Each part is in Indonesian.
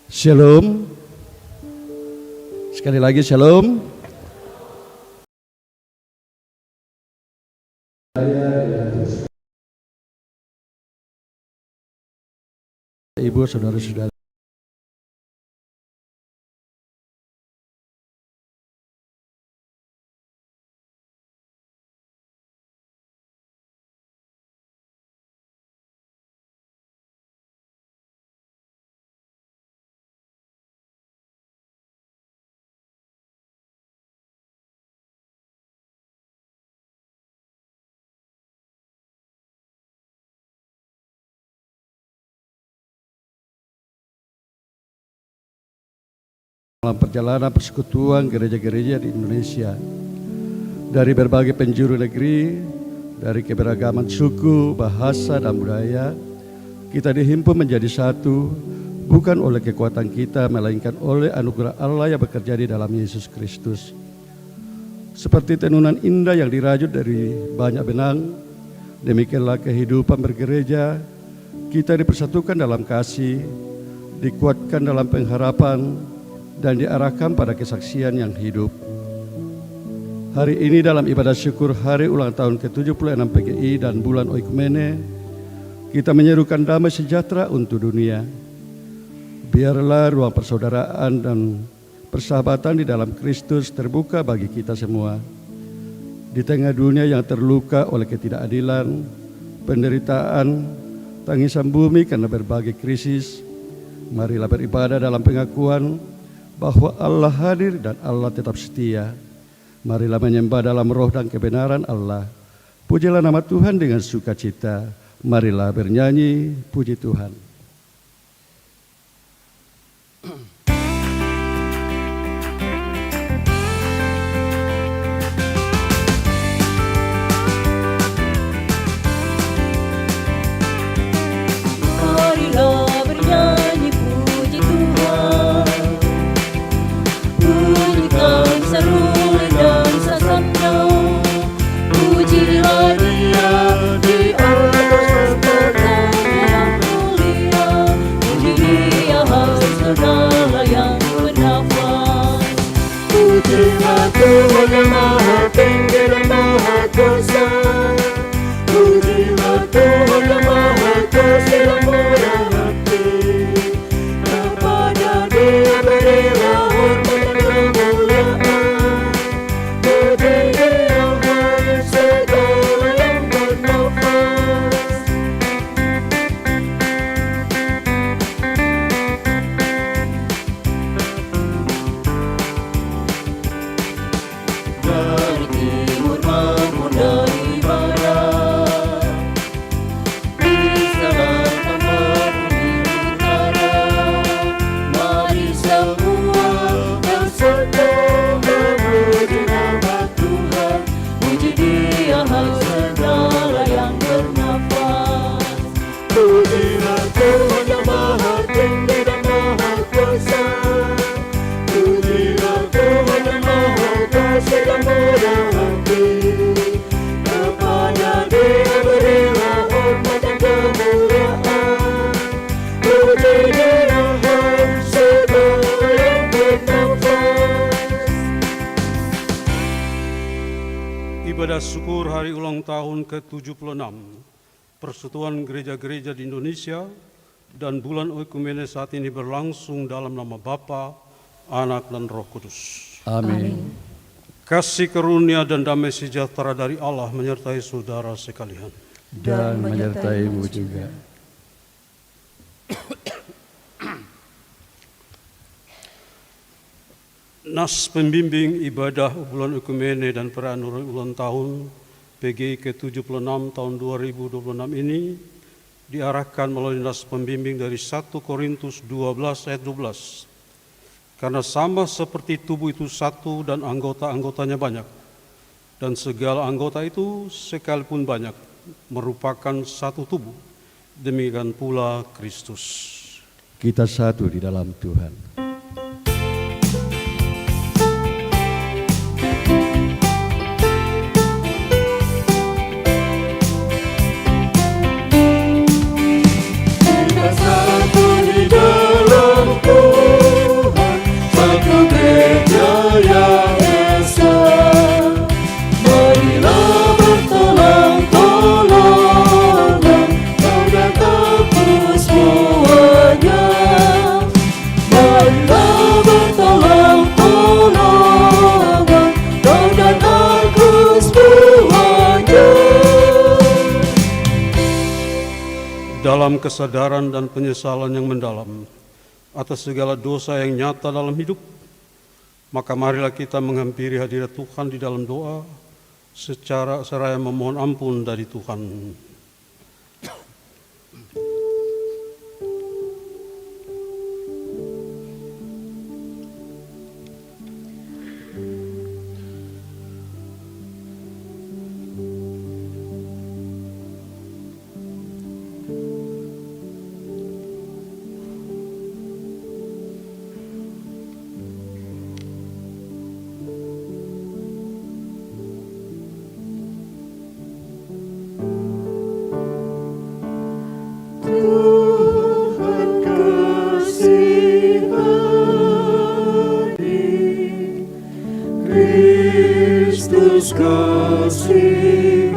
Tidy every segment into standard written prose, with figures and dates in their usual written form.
Shalom. Sekali lagi shalom. Ibu, saudara-saudara. Dalam perjalanan persekutuan gereja-gereja di Indonesia, dari berbagai penjuru negeri, dari keberagaman suku, bahasa, dan budaya, kita dihimpun menjadi satu, bukan oleh kekuatan kita, melainkan oleh anugerah Allah yang bekerja di dalam Yesus Kristus. Seperti tenunan indah yang dirajut dari banyak benang, demikianlah kehidupan bergereja, kita dipersatukan dalam kasih, dikuatkan dalam pengharapan, dan diarahkan pada kesaksian yang hidup. Hari ini dalam ibadah syukur hari ulang tahun ke-76 PGI dan bulan Oikumene, kita menyerukan damai sejahtera untuk dunia. Biarlah ruang persaudaraan dan persahabatan di dalam Kristus terbuka bagi kita semua. Di tengah dunia yang terluka oleh ketidakadilan, penderitaan, tangisan bumi karena berbagai krisis, marilah beribadah dalam pengakuan bahwa Allah hadir dan Allah tetap setia. Marilah menyembah dalam roh dan kebenaran Allah. Pujilah nama Tuhan dengan sukacita. Marilah bernyanyi puji Tuhan. Marilah bernyanyi puji Tuhan. Bunyikan seruling dan sasana. Pujilah Dia di atas tahtanya yang mulia. Puji Dia segala yang bernafas. Pujilah Tuhan yang Maha Tinggi dan Maha Kuasa. Pujilah Tuhan yang Maha Kasih dan Murah hati. Kepada Dia berilah hormat dan kemuliaan. Puji Dia segala yang bernafas. Dari timur maupun dari barat, di selatan maupun di utara, mari semua bersatu memuji nama Tuhan. Puji Dia segala yang bernafas. Pujilah Tuhan yang Maha Tinggi dan Maha Kuasa. Pujilah Tuhan yang Maha Kasih dan Murah hati. Kepada Dia berilah hormat dan kemuliaan. Puji Dia segala yang bernafas. Ibadah syukur hari ulang tahun ke-76 Persekutuan Gereja-Gereja di Indonesia dan bulan Oikumene saat ini berlangsung dalam nama Bapa, Anak, dan Roh Kudus. Amin. Kasih karunia dan damai sejahtera dari Allah menyertai saudara sekalian. Dan menyertaimu juga. Nas pembimbing ibadah bulan Oikumene dan perayaan ulang tahun PGI ke-76 tahun 2026 ini diarahkan melalui nas pembimbing dari 1 Korintus 12 ayat 12. Karena sama seperti tubuh itu satu dan anggota-anggotanya banyak, dan segala anggota itu sekalipun banyak merupakan satu tubuh, demikian pula Kristus. Kita satu di dalam Tuhan. Kita satu di dalam Tuhan. dalam kesadaran dan penyesalan yang mendalam atas segala dosa yang nyata dalam hidup, maka marilah kita menghampiri hadirat Tuhan di dalam doa secara seraya memohon ampun dari Tuhan. Tuhan kasihani, Kristus kasihani,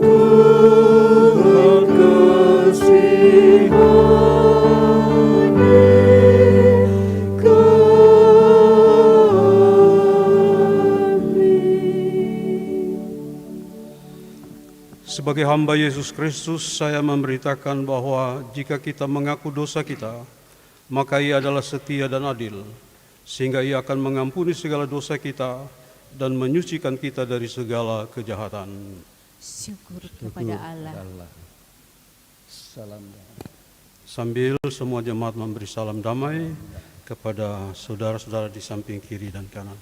Tuhan Sebagai hamba Yesus Kristus, saya memberitakan bahwa jika kita mengaku dosa kita, maka Ia adalah setia dan adil, sehingga Ia akan mengampuni segala dosa kita dan menyucikan kita dari segala kejahatan. Syukur kepada Allah. Salam damai. Sambil semua jemaat memberi salam damai kepada saudara-saudara di samping kiri dan kanan.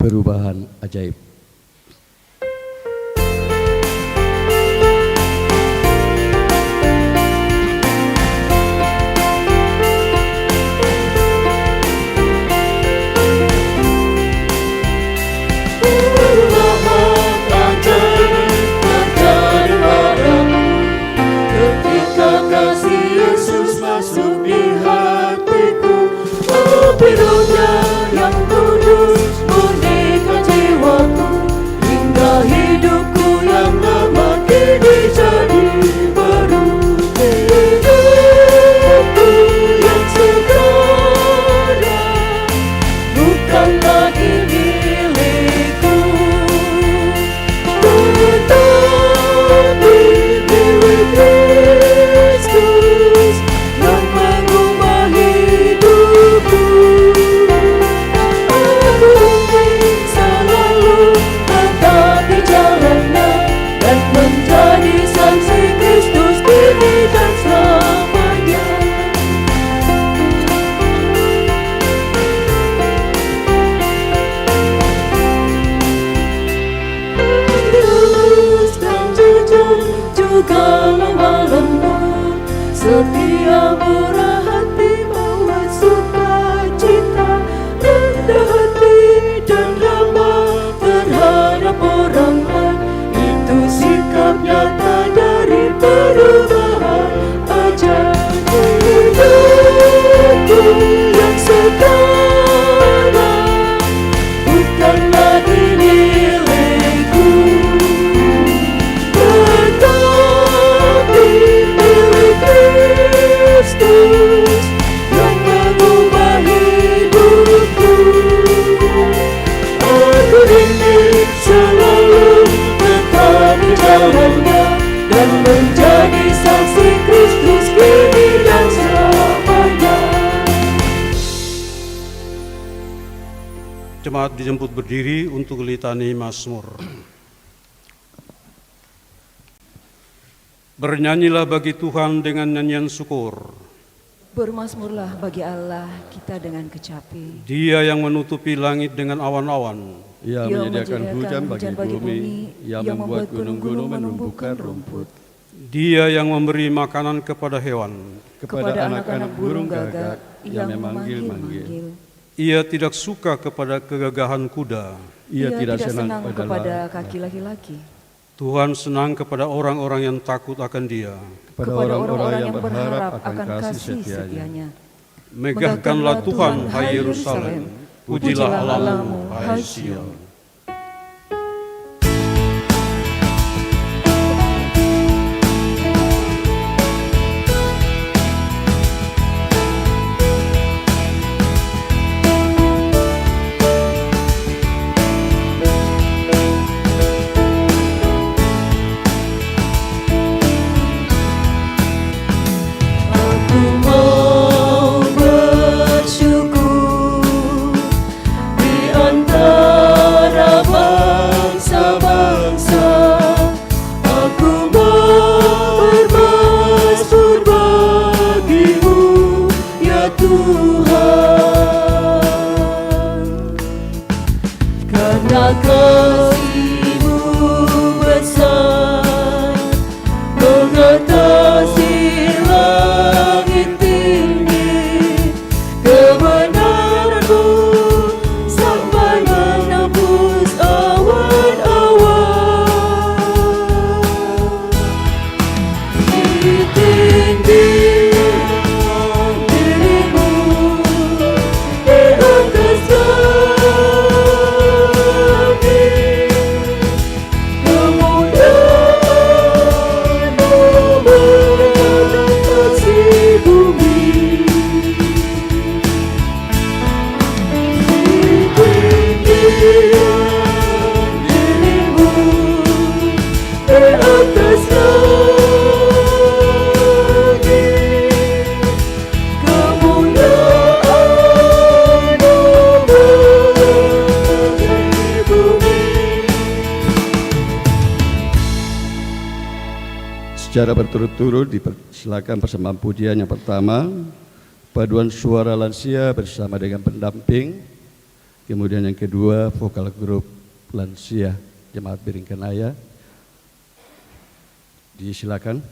Perubahan ajaib. ketika kasih Yesus masuk di hatiku, api rohnya yang kudus murnikan jiwaku, hingga hidupku yang lama kini jadi baru. Hidupku yang sekarang bukan lagi milikku, tetapi milik Kristus yang mengubah hidupku. Aku ingin selalu tetap di jalannya dan menjadi saksi Kristus kini dan selamanya. Tulus dan jujur juga lemah lembut, setia murah hati bawa sukacita, rendah hati dan ramah terhadap orang lain. Itu sikap nyata dari perubahan ajaib. Hidupku yang sekarang bukan lagi milikku, tetapi milik Kristus yang mengubah hidupku. Aku ingin selalu tetap di jalannya dan menjadi saksi Kristus kini dan selamanya. Jemaat dijemput berdiri untuk litani Mazmur. Bernyanyilah bagi Tuhan dengan nyanyian syukur. Bermazmurlah bagi Allah kita dengan kecapi. Dia yang menutupi langit dengan awan-awan. Ia Ia menyediakan hujan bagi bumi, ia Ia membuat gunung-gunung menumbuhkan rumput. Dia yang memberi makanan kepada hewan. Kepada anak-anak burung gagak, ia memanggil-manggil. Ia tidak suka kepada kegagahan kuda. Ia tidak senang kepada kaki laki-laki. Tuhan senang kepada orang-orang yang takut akan Dia. kepada orang-orang yang berharap akan kasih setianya. Megahkanlah Tuhan, hai Yerusalem. Pujilah Allahmu, hai Sion. Secara berturut-turut dipersilakan persembahan pujian yang pertama, paduan suara lansia bersama dengan pendamping. Kemudian yang kedua, vokal grup lansia Jemaat Biringkanaya. Disilakan.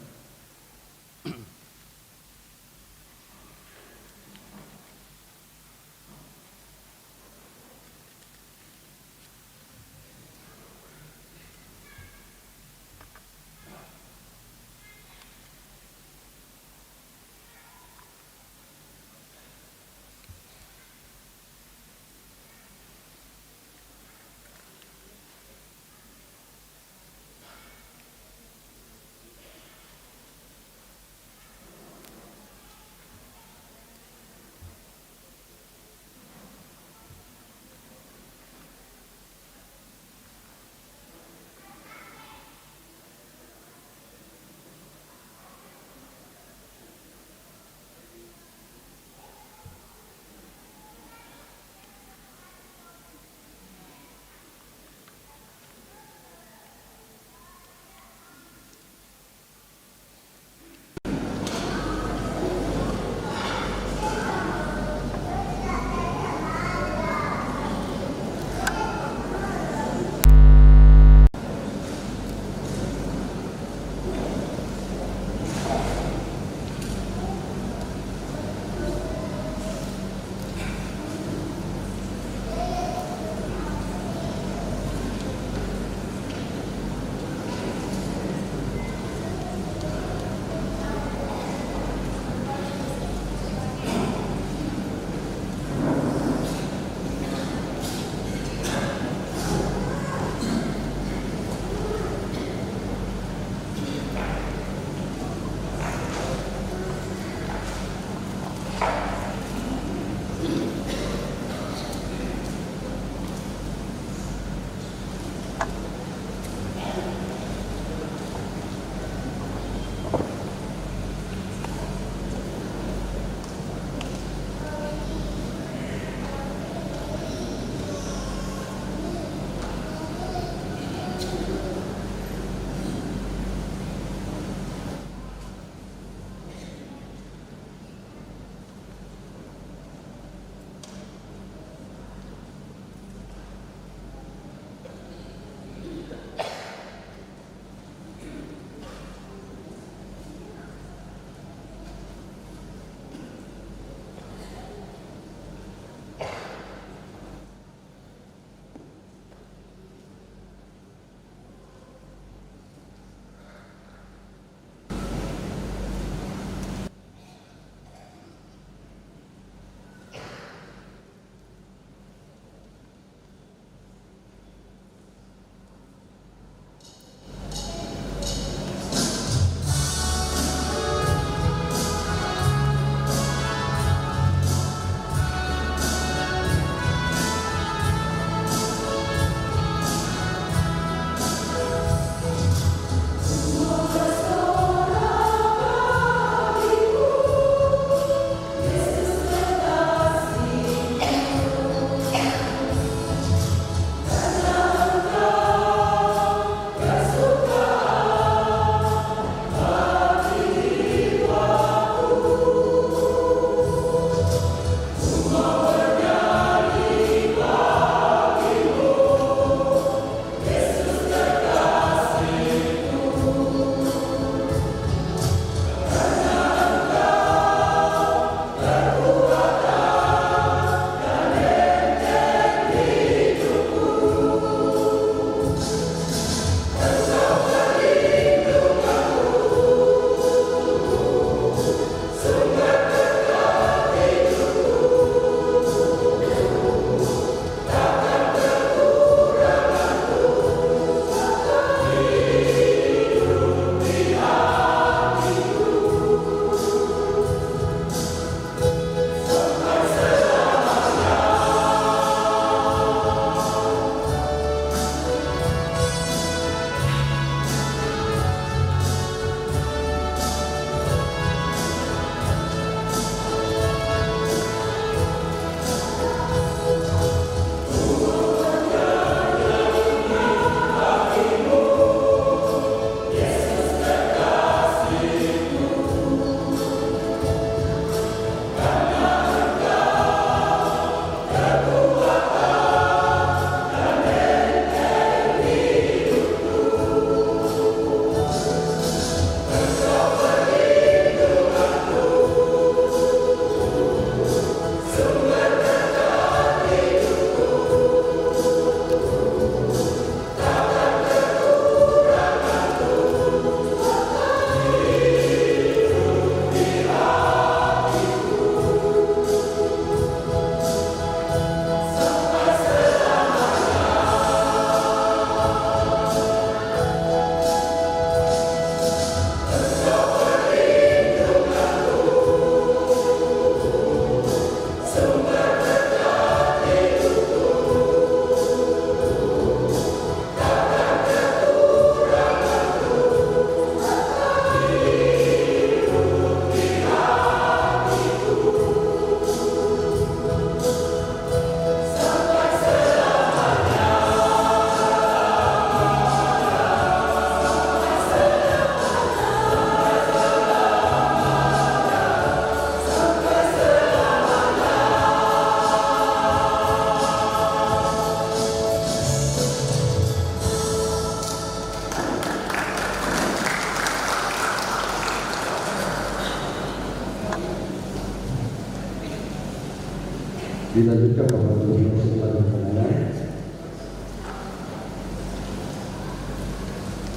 Dilanjutkan Bapak Gubernur Sultan Penanganan.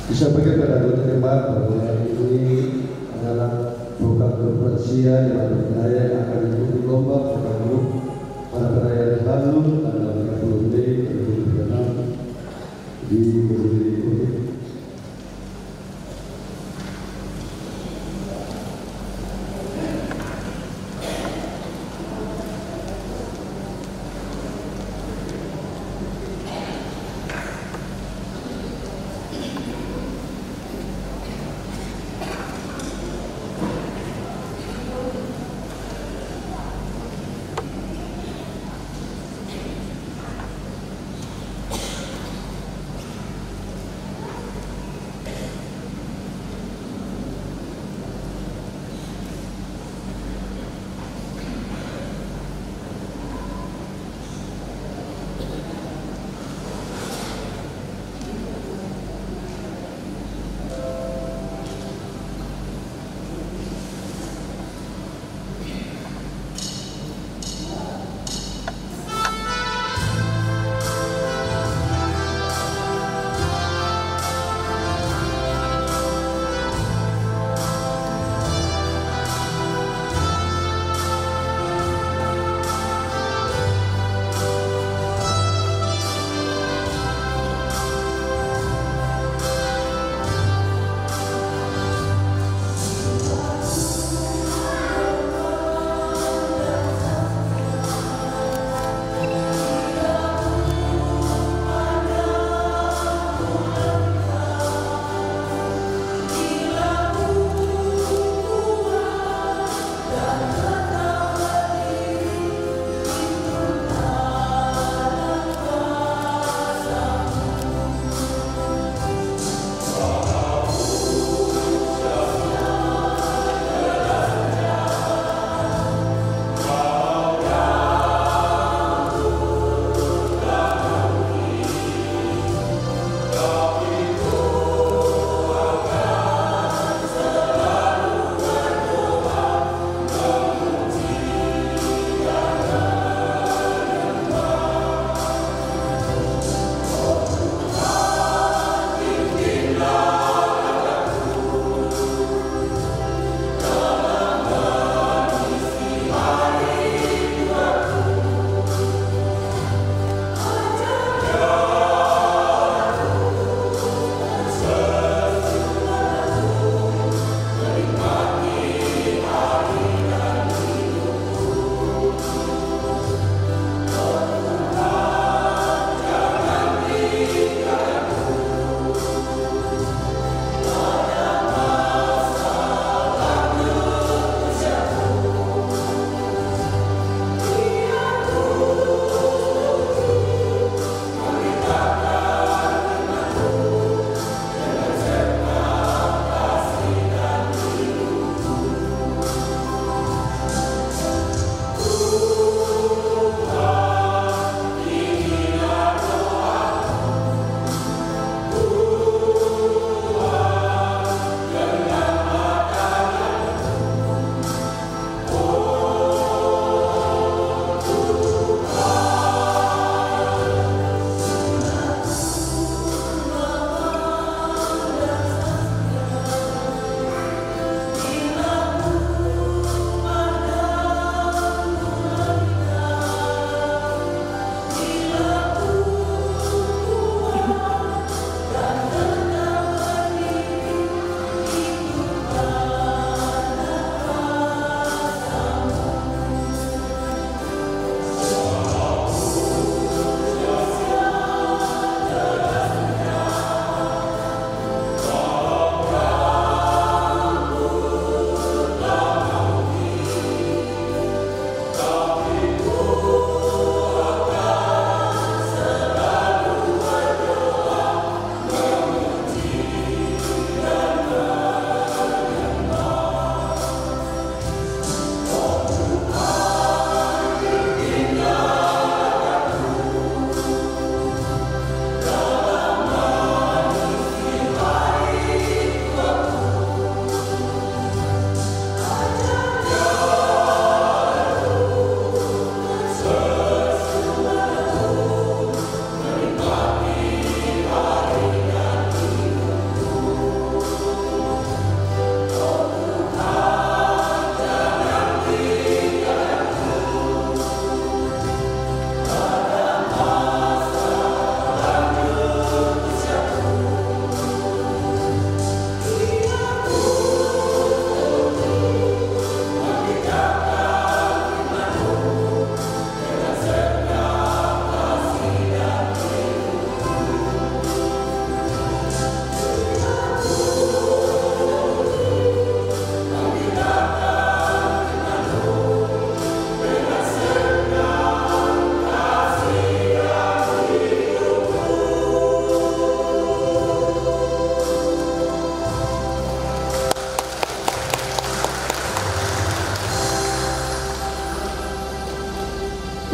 Disampaikan pada anggota jemaat bahwa ini adalah program konferensia yang berdaya yang akan diikuti lomba program grup pada perayaan Halul tanggal 30 Mei 2026 di Kediri Kuning.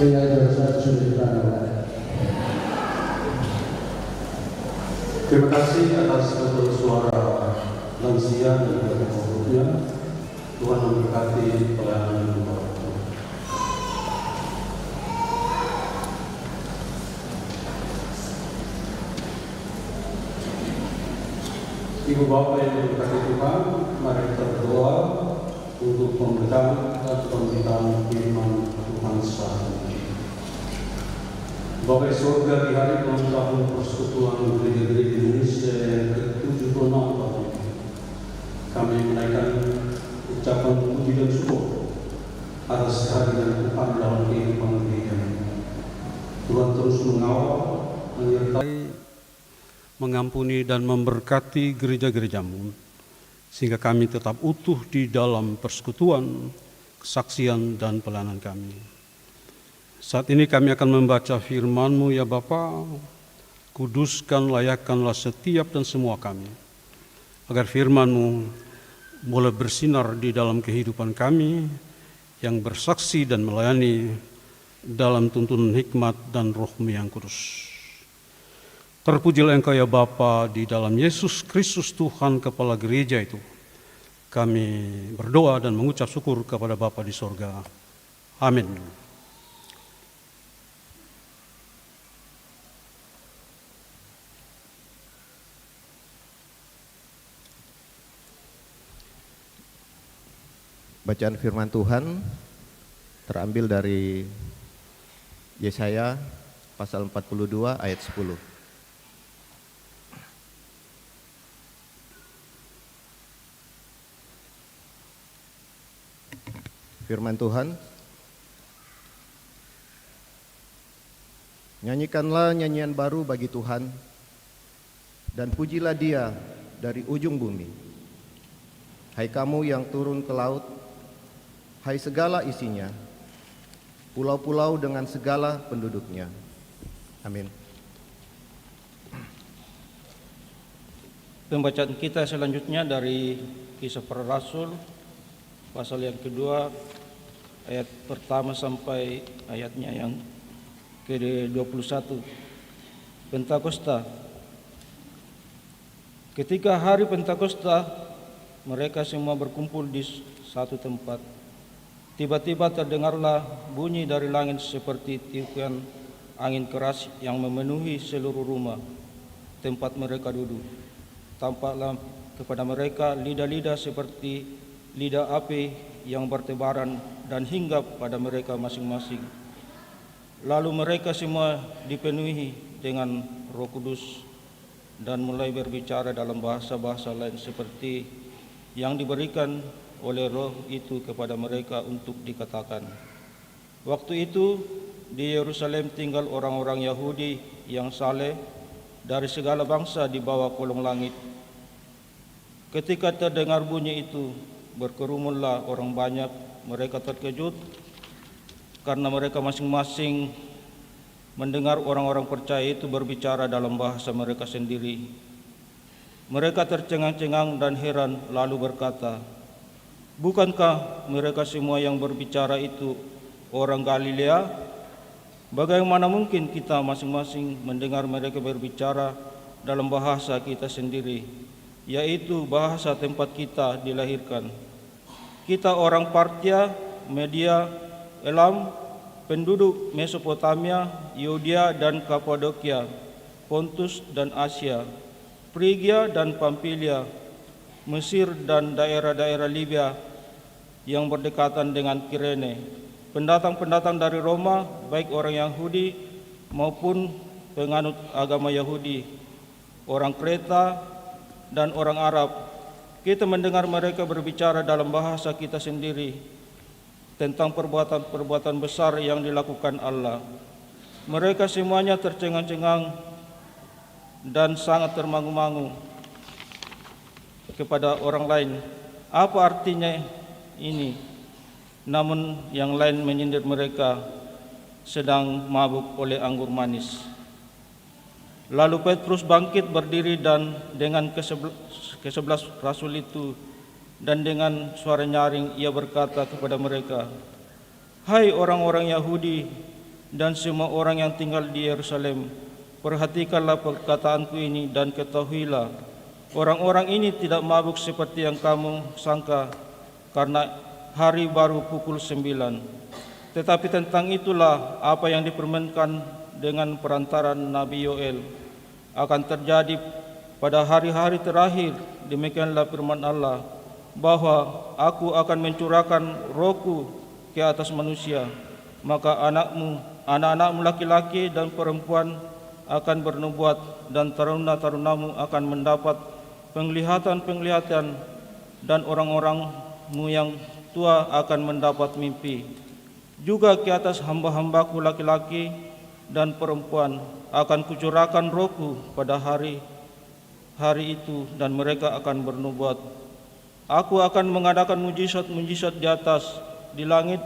Saya Dr. Sudirman. Terima kasih atas betul suara lansia dan juga pengurusnya. Tuhan memberkati pelayanan Bapak. Ibu Bapak yang diberkati Tuhan, mari kita berdoa untuk pemberitaan firman Tuhan saat ini. Bapak surga, di hari ulang tahun Persekutuan Gereja-Gereja Indonesia yang ke-76 tahun ini, kami menaikkan ucapan puji dan syukur atas kehadiran Tuhan dalam kehidupan gereja. Tuhan terus mengawal, menyertai, mengampuni dan memberkati gereja-gerejamu, sehingga kami tetap utuh di dalam persekutuan, kesaksian, dan pelayanan kami. Saat ini kami akan membaca firman-Mu ya Bapa. Kuduskan, layakkanlah setiap dan semua kami, agar firman-Mu boleh bersinar di dalam kehidupan kami, yang bersaksi dan melayani dalam tuntunan hikmat dan Roh-Mu yang kudus. Terpujilah Engkau ya Bapa, di dalam Yesus Kristus Tuhan Kepala Gereja itu. Kami berdoa dan mengucap syukur kepada Bapa di sorga. Amin. Bacaan firman Tuhan terambil dari Yesaya pasal 42 ayat 10. Firman Tuhan, nyanyikanlah nyanyian baru bagi Tuhan, dan pujilah Dia dari ujung bumi. Hai kamu yang turun ke laut, hai segala isinya, pulau-pulau dengan segala penduduknya. Amin. Pembacaan kita selanjutnya dari Kisah Para Rasul pasal yang kedua, ayat pertama sampai ayatnya yang ke-21. Pentakosta. Ketika hari Pentakosta, mereka semua berkumpul di satu tempat. Tiba-tiba terdengarlah bunyi dari langit seperti tiupan angin keras yang memenuhi seluruh rumah tempat mereka duduk. Tampaklah kepada mereka lidah-lidah seperti lidah api yang bertebaran dan hinggap pada mereka masing-masing. Lalu mereka semua dipenuhi dengan Roh Kudus dan mulai berbicara dalam bahasa-bahasa lain seperti yang diberikan oleh Roh itu kepada mereka untuk dikatakan. Waktu itu di Yerusalem tinggal orang-orang Yahudi yang saleh dari segala bangsa di bawah kolong langit. Ketika terdengar bunyi itu, berkerumunlah orang banyak. Mereka terkejut karena mereka masing-masing mendengar orang-orang percaya itu berbicara dalam bahasa mereka sendiri. Mereka tercengang-cengang dan heran, lalu berkata, "Bukankah mereka semua yang berbicara itu orang Galilea? Bagaimana mungkin kita masing-masing mendengar mereka berbicara dalam bahasa kita sendiri, yaitu bahasa tempat kita dilahirkan? Kita orang Partia, Media, Elam, penduduk Mesopotamia, Yudea dan Kapadokia, Pontus dan Asia, Frigia dan Pamfilia, Mesir dan daerah-daerah Libya yang berdekatan dengan Kirene, pendatang-pendatang dari Roma, baik orang Yahudi maupun penganut agama Yahudi, orang Kreta dan orang Arab. Kita mendengar mereka berbicara dalam bahasa kita sendiri tentang perbuatan-perbuatan besar yang dilakukan Allah. Mereka semuanya tercengang-cengang dan sangat termangu-mangu kepada orang lain. Apa artinya ini? Namun yang lain menyindir mereka sedang mabuk oleh anggur manis. Lalu Petrus bangkit berdiri dan dengan ke-11 rasul itu dan dengan suara nyaring ia berkata kepada mereka, "Hai orang-orang Yahudi dan semua orang yang tinggal di Yerusalem, perhatikanlah perkataanku ini dan ketahuilah, orang-orang ini tidak mabuk seperti yang kamu sangka, karena hari baru pukul 9. Tetapi tentang itulah apa yang dipermenkan dengan perantaran Nabi Yoel akan terjadi pada hari-hari terakhir. Demikianlah firman Allah, bahwa aku akan mencurahkan rohku ke atas manusia, maka anak-anakmu laki-laki dan perempuan akan bernubuat, dan taruna-tarunamu akan mendapat penglihatan-penglihatan, dan orang-orangmu yang tua akan mendapat mimpi. Juga ke atas hamba-hambaku laki-laki dan perempuan akan kucurahkan rohku pada hari itu, dan mereka akan bernubuat. Aku akan mengadakan mujizat-mujizat di atas, di langit,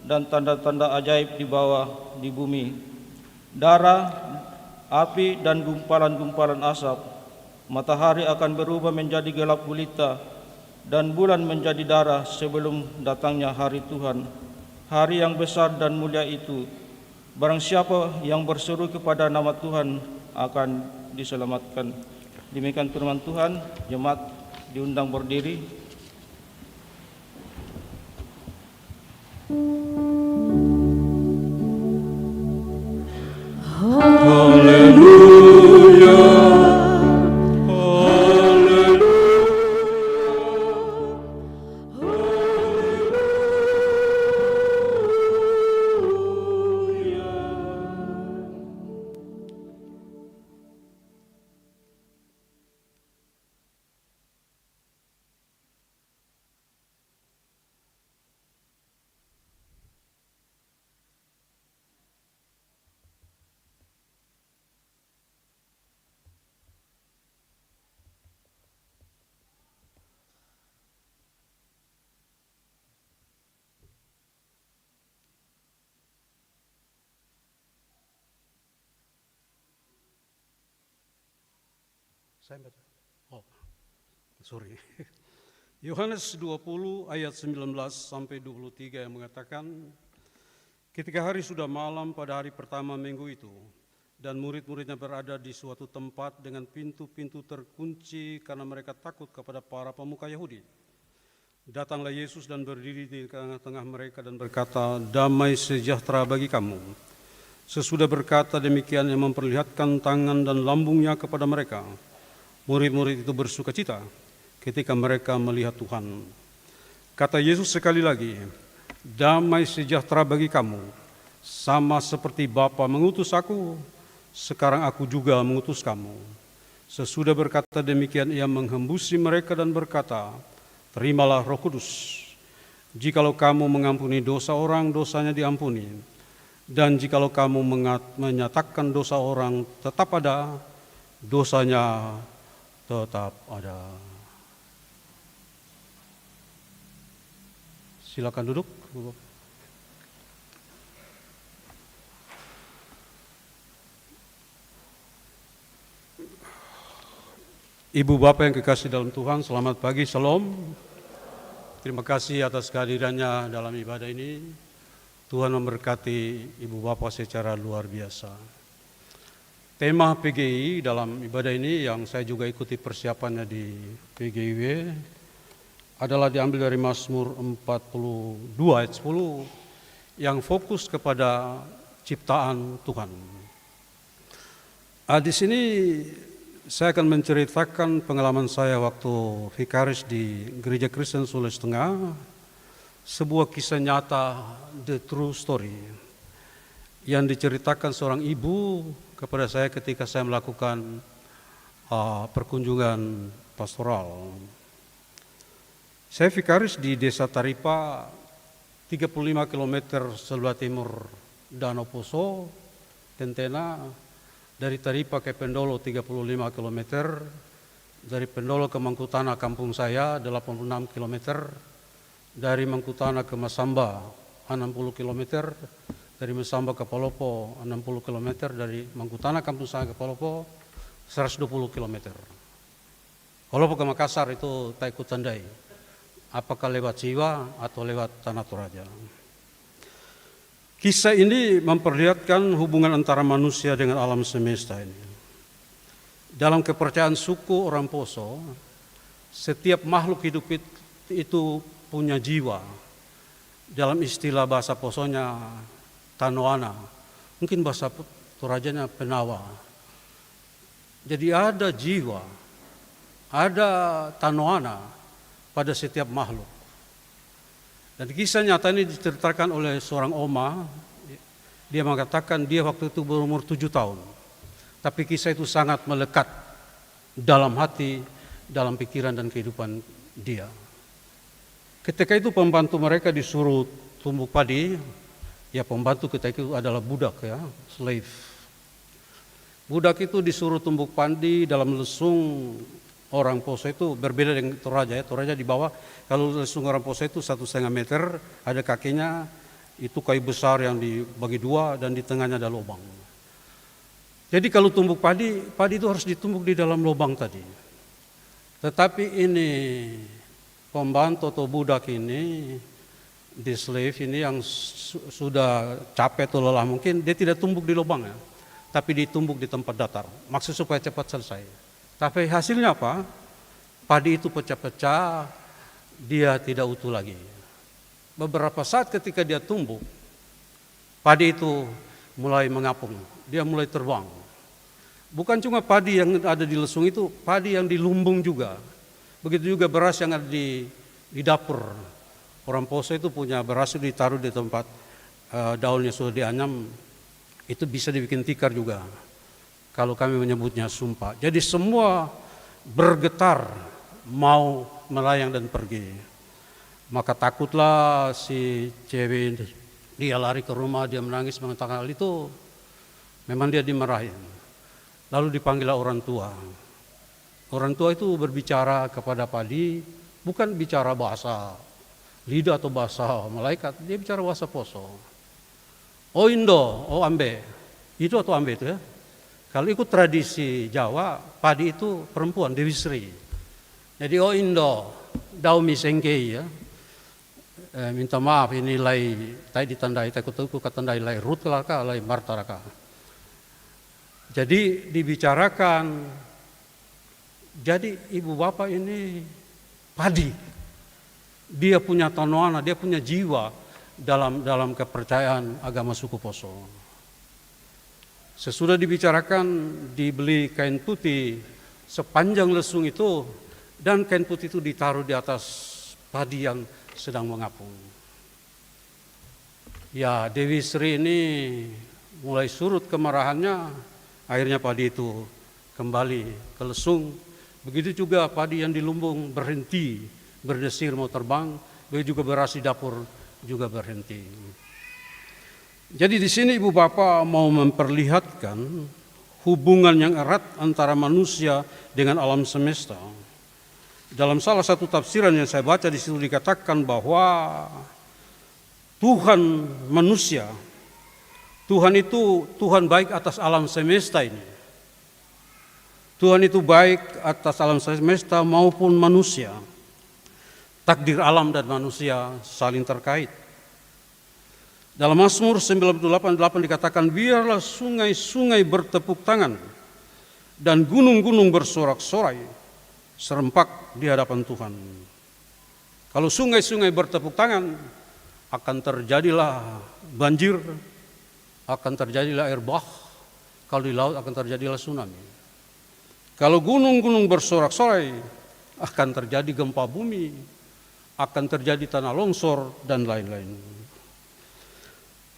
dan tanda-tanda ajaib di bawah, di bumi. Darah, api, dan gumpalan-gumpalan asap. Matahari akan berubah menjadi gelap gulita, dan bulan menjadi darah sebelum datangnya hari Tuhan, hari yang besar dan mulia itu. Barang siapa yang berseru kepada nama Tuhan akan diselamatkan. Demikian firman Tuhan. Jemaat diundang berdiri. Saya baca. Sorry. Yohanes 20 ayat 19 sampai 23 yang mengatakan, ketika hari sudah malam pada hari pertama minggu itu, dan murid-muridnya berada di suatu tempat dengan pintu-pintu terkunci karena mereka takut kepada para pemuka Yahudi. Datanglah Yesus dan berdiri di tengah-tengah mereka dan berkata, damai sejahtera bagi kamu. Sesudah berkata demikian, ia memperlihatkan tangan dan lambungnya kepada mereka. Murid-murid itu bersukacita ketika mereka melihat Tuhan. Kata Yesus sekali lagi, damai sejahtera bagi kamu. Sama seperti Bapa mengutus aku, sekarang aku juga mengutus kamu. Sesudah berkata demikian, ia menghembusi mereka dan berkata, terimalah Roh Kudus. Jikalau kamu mengampuni dosa orang, dosanya diampuni. Dan jikalau kamu menyatakan dosa orang tetap ada, dosanya tetap ada. Silakan duduk. Ibu Bapak yang kekasih dalam Tuhan, selamat pagi, shalom. Terima kasih atas kehadirannya dalam ibadah ini. Tuhan memberkati Ibu Bapak secara luar biasa. Tema PGI dalam ibadah ini yang saya juga ikuti persiapannya di PGIW adalah diambil dari Mazmur 42 ayat 10 yang fokus kepada ciptaan Tuhan. Di sini saya akan menceritakan pengalaman saya waktu vikaris di Gereja Kristen Sulawesi Tengah, sebuah kisah nyata, the true story, yang diceritakan seorang ibu kepada saya ketika saya melakukan perkunjungan pastoral. Saya vikaris di Desa Taripa, 35 km sebelah timur Danau Poso, Tentena. Dari Taripa ke Pendolo 35 km, dari Pendolo ke Mangkutana kampung saya 86 km, dari Mangkutana ke Masamba 60 km, dari Masamba ke Palopo 60 km, dari Mangkutana kampung saya ke Palopo 120 km. Palopo ke Makassar itu tak ikut tandai, apakah lewat Siwa atau lewat Tanah Toraja. Kisah ini memperlihatkan hubungan antara manusia dengan alam semesta ini. Dalam kepercayaan suku orang Poso, setiap makhluk hidup itu punya jiwa. Dalam istilah bahasa Posonya Tanoana, mungkin bahasa Torajanya Penawa. Jadi ada jiwa, ada Tanoana pada setiap makhluk. Dan kisah nyata ini diceritakan oleh seorang oma. Dia mengatakan dia waktu itu berumur 7 tahun. Tapi kisah itu sangat melekat dalam hati, dalam pikiran dan kehidupan dia. Ketika itu pembantu mereka disuruh tumbuk padi. Ya, pembantu ketika itu adalah budak, ya, slave. Budak itu disuruh tumbuk padi dalam lesung. Orang Poso itu berbeda dengan Toraja, ya. Toraja di bawah, kalau lesung orang Poso itu 1,5 meter, ada kakinya, itu kayu besar yang dibagi 2 dan di tengahnya ada lubang. Jadi kalau tumbuk padi itu harus ditumbuk di dalam lubang tadi. Tetapi ini pembantu atau budak ini, di slave ini yang sudah capek atau lelah mungkin, dia tidak tumbuk di lubang, ya, tapi ditumbuk di tempat datar. Maksud supaya cepat selesai. Tapi hasilnya apa? Padi itu pecah-pecah, dia tidak utuh lagi. Beberapa saat ketika dia tumbuk, padi itu mulai mengapung, dia mulai terbang. Bukan cuma padi yang ada di lesung itu, padi yang di lumbung juga. Begitu juga beras yang ada di dapur. Orang Poso itu punya beras itu ditaruh di tempat daunnya sudah dianyam, itu bisa dibikin tikar juga. Kalau kami menyebutnya sumpah. Jadi semua bergetar mau melayang dan pergi. Maka takutlah si cewek, dia lari ke rumah, dia menangis mengatakan hal itu. Memang dia dimarahin. Lalu dipanggillah orang tua. Orang tua itu berbicara kepada padi, bukan bicara bahasa lidah atau bahasa malaikat, dia bicara bahasa Poso. Oh Indo, oh Ambe. Itu atau Ambe itu, ya. Kalau ikut tradisi Jawa, padi itu perempuan, Dewi Sri. Jadi oh Indo, daumi sengkei, ya. Minta maaf ini lai tadi ditandai takutuku katandai lai rut laka lai martaraka. Jadi dibicarakan. Jadi ibu bapak ini padi. Dia punya tanoana, dia punya jiwa dalam kepercayaan agama suku Poso. Sesudah dibicarakan, dibeli kain putih sepanjang lesung itu, dan kain putih itu ditaruh di atas padi yang sedang mengapung. Ya, Dewi Sri ini mulai surut kemarahannya, akhirnya padi itu kembali ke lesung. Begitu juga padi yang di lumbung berhenti, berdesir mau terbang, begitu juga beras di dapur juga berhenti. Jadi di sini ibu bapak mau memperlihatkan hubungan yang erat antara manusia dengan alam semesta. Dalam salah satu tafsiran yang saya baca di situ dikatakan bahwa Tuhan manusia, Tuhan itu Tuhan baik atas alam semesta ini. Tuhan itu baik atas alam semesta maupun manusia. Takdir alam dan manusia saling terkait. Dalam Mazmur 98:8 dikatakan, biarlah sungai-sungai bertepuk tangan dan gunung-gunung bersorak-sorai serempak di hadapan Tuhan. Kalau sungai-sungai bertepuk tangan, akan terjadilah banjir, akan terjadilah air bah, kalau di laut akan terjadilah tsunami. Kalau gunung-gunung bersorak-sorai, akan terjadi gempa bumi, akan terjadi tanah longsor, dan lain-lain.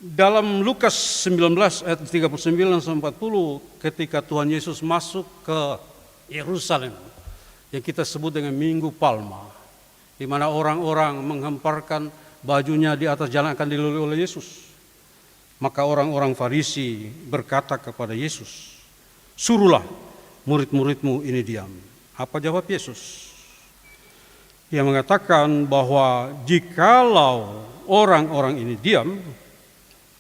Dalam Lukas 19 ayat 39-40, ketika Tuhan Yesus masuk ke Yerusalem, yang kita sebut dengan Minggu Palma, di mana orang-orang menghemparkan bajunya di atas jalan akan dilalui oleh Yesus. Maka orang-orang Farisi berkata kepada Yesus, suruhlah murid-muridmu ini diam. Apa jawab Yesus? Dia mengatakan bahwa jikalau orang-orang ini diam,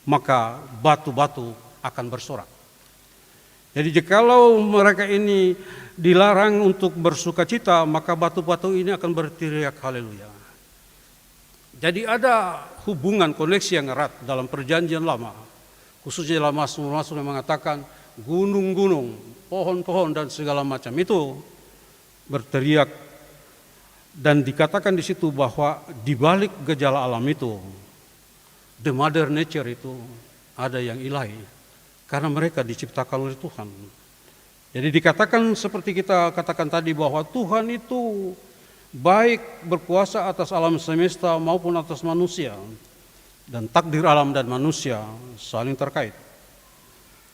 maka batu-batu akan bersorak. Jadi jikalau mereka ini dilarang untuk bersukacita, maka batu-batu ini akan berteriak haleluya. Jadi ada hubungan koneksi yang erat dalam perjanjian lama. Khususnya dalam Mazmur yang mengatakan gunung-gunung, pohon-pohon dan segala macam itu berteriak, dan dikatakan di situ bahwa di balik gejala alam itu, the mother nature itu ada yang ilahi karena mereka diciptakan oleh Tuhan. Jadi dikatakan seperti kita katakan tadi bahwa Tuhan itu baik berkuasa atas alam semesta maupun atas manusia, dan takdir alam dan manusia saling terkait.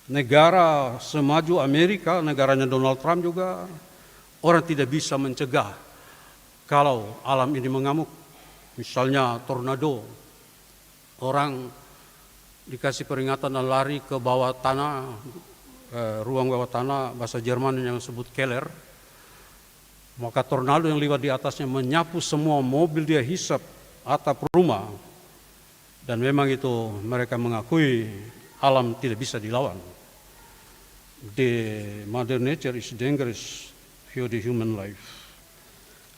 Negara semaju Amerika, negaranya Donald Trump juga, orang tidak bisa mencegah kalau alam ini mengamuk. Misalnya tornado, orang dikasih peringatan dan lari ke bawah tanah, ruang bawah tanah, bahasa Jerman yang disebut Keller. Maka tornado yang lewat di atasnya menyapu semua mobil, dia hisap atap rumah. Dan memang itu mereka mengakui alam tidak bisa dilawan. The mother nature is dangerous for the human life.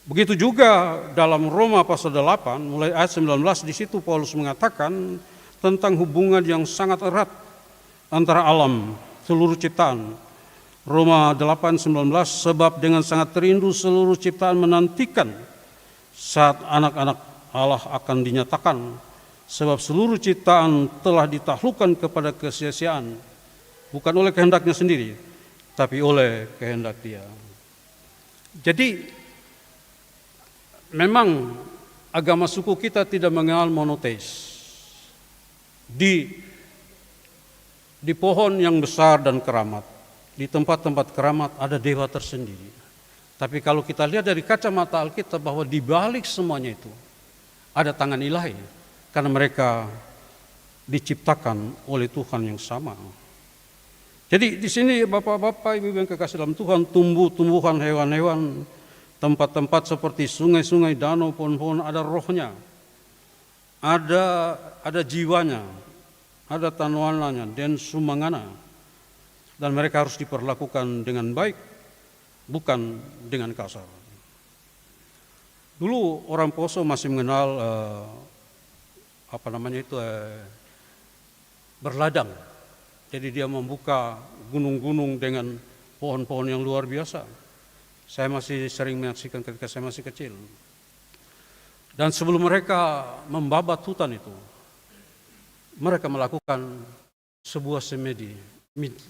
Begitu juga dalam Roma pasal 8 mulai ayat 19, di situ Paulus mengatakan tentang hubungan yang sangat erat antara alam, seluruh ciptaan. Roma 8:19, sebab dengan sangat rindu seluruh ciptaan menantikan saat anak-anak Allah akan dinyatakan, sebab seluruh ciptaan telah ditaklukkan kepada kesia-siaan, bukan oleh kehendaknya sendiri, tapi oleh kehendak Dia. Jadi memang agama suku kita tidak mengenal monoteis. Di pohon yang besar dan keramat, di tempat-tempat keramat ada dewa tersendiri. Tapi kalau kita lihat dari kacamata Alkitab bahwa di balik semuanya itu ada tangan ilahi, karena mereka diciptakan oleh Tuhan yang sama. Jadi di sini Bapak-bapak, Ibu yang kekasih dalam Tuhan, tumbuh-tumbuhan, hewan-hewan, tempat-tempat seperti sungai-sungai, danau, pohon-pohon ada rohnya, ada jiwanya, ada tanuananya dan sumangana. Dan mereka harus diperlakukan dengan baik, bukan dengan kasar. Dulu orang Poso masih mengenal berladang. Jadi dia membuka gunung-gunung dengan pohon-pohon yang luar biasa. Saya masih sering menyaksikan ketika saya masih kecil. Dan sebelum mereka membabat hutan itu, mereka melakukan sebuah semedi,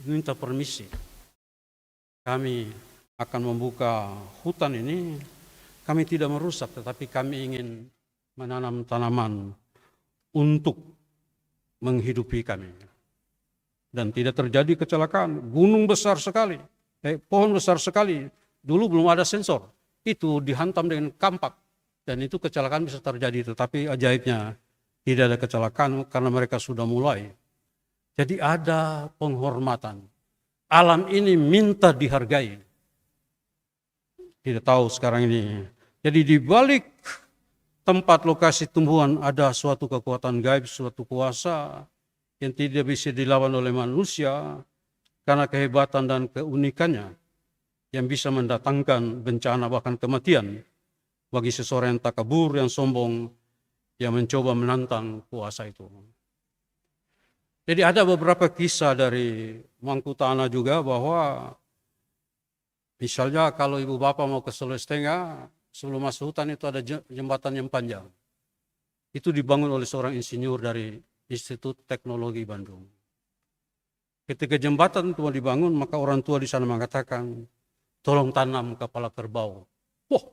minta permisi. Kami akan membuka hutan ini, kami tidak merusak, tetapi kami ingin menanam tanaman untuk menghidupi kami. Dan tidak terjadi kecelakaan. Gunung besar sekali, pohon besar sekali. Dulu belum ada sensor, itu dihantam dengan kampak. Dan itu kecelakaan bisa terjadi, tetapi ajaibnya tidak ada kecelakaan karena mereka sudah mulai. Jadi ada penghormatan. Alam ini minta dihargai. Tidak tahu sekarang ini. Jadi di balik tempat lokasi tumbuhan ada suatu kekuatan gaib, suatu kuasa yang tidak bisa dilawan oleh manusia karena kehebatan dan keunikannya yang bisa mendatangkan bencana bahkan kematian bagi seseorang yang takabur, yang sombong, yang mencoba menantang kuasa itu. Jadi ada beberapa kisah dari Mangku Tanah juga bahwa misalnya kalau ibu bapak mau ke Sulawesi Tengah, sebelum masuk hutan itu ada jembatan yang panjang. Itu dibangun oleh seorang insinyur dari Institut Teknologi Bandung. Ketika jembatan itu dibangun, maka orang tua di sana mengatakan, tolong tanam kepala kerbau. Wah,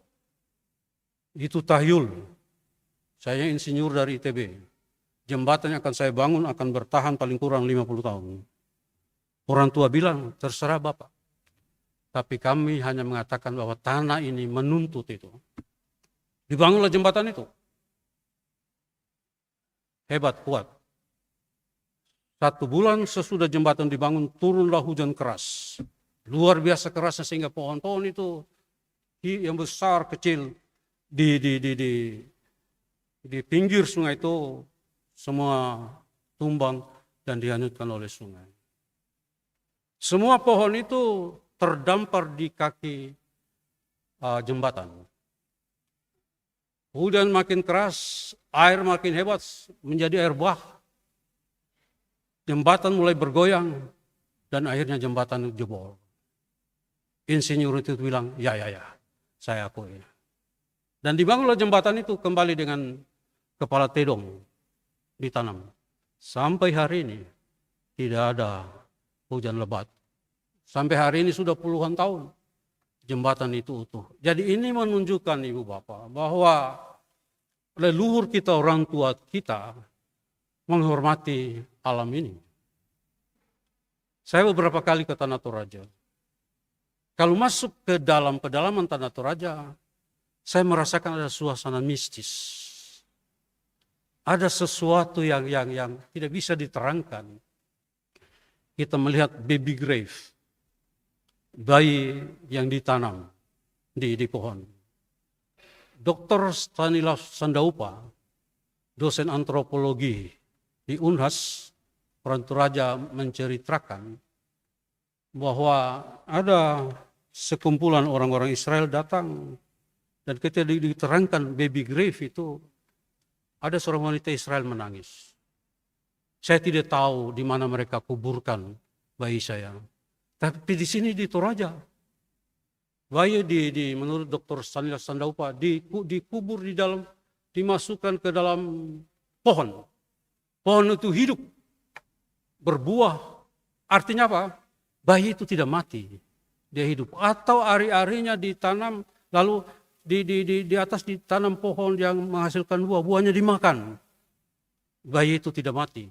itu tahyul. Saya insinyur dari ITB. Jembatan yang akan saya bangun akan bertahan paling kurang 50 tahun. Orang tua bilang, terserah Bapak. Tapi kami hanya mengatakan bahwa tanah ini menuntut itu. Dibangunlah jembatan itu. Hebat, kuat. 1 bulan sesudah jembatan dibangun, turunlah hujan keras. Luar biasa kerasnya sehingga pohon-pohon itu yang besar, kecil, di pinggir sungai itu semua tumbang dan dihanyutkan oleh sungai. Semua pohon itu terdampar di kaki jembatan. Hujan makin keras, air makin hebat, menjadi air bah. Jembatan mulai bergoyang, dan akhirnya jembatan itu jebol. Insinyur itu bilang, ya, saya akui. Dan dibangunlah jembatan itu kembali dengan kepala tedong ditanam. Sampai hari ini tidak ada hujan lebat. Sampai hari ini sudah puluhan tahun jembatan itu utuh. Jadi ini menunjukkan Ibu Bapak bahwa leluhur kita, orang tua kita menghormati alam ini. Saya beberapa kali ke Tanah Toraja. Kalau masuk ke dalam pedalaman Tanah Toraja, saya merasakan ada suasana mistis. Ada sesuatu yang tidak bisa diterangkan. Kita melihat baby grave, bayi yang ditanam di pohon. Dr. Stanislav Sandaupa, dosen antropologi di Unhas, Orang Toraja, menceritakan bahwa ada sekumpulan orang-orang Israel datang, dan ketika diterangkan baby grave itu, ada seorang wanita Israel menangis. Saya tidak tahu di mana mereka kuburkan bayi saya. Tapi di sini di Toraja, bayi menurut Dr. Stanislav Sandaupa dikubur di dalam, dimasukkan ke dalam pohon. Pohon itu hidup, berbuah. Artinya apa? Bayi itu tidak mati, dia hidup. Atau ari-arinya ditanam, lalu di atas ditanam pohon yang menghasilkan buah, buahnya dimakan. Bayi itu tidak mati.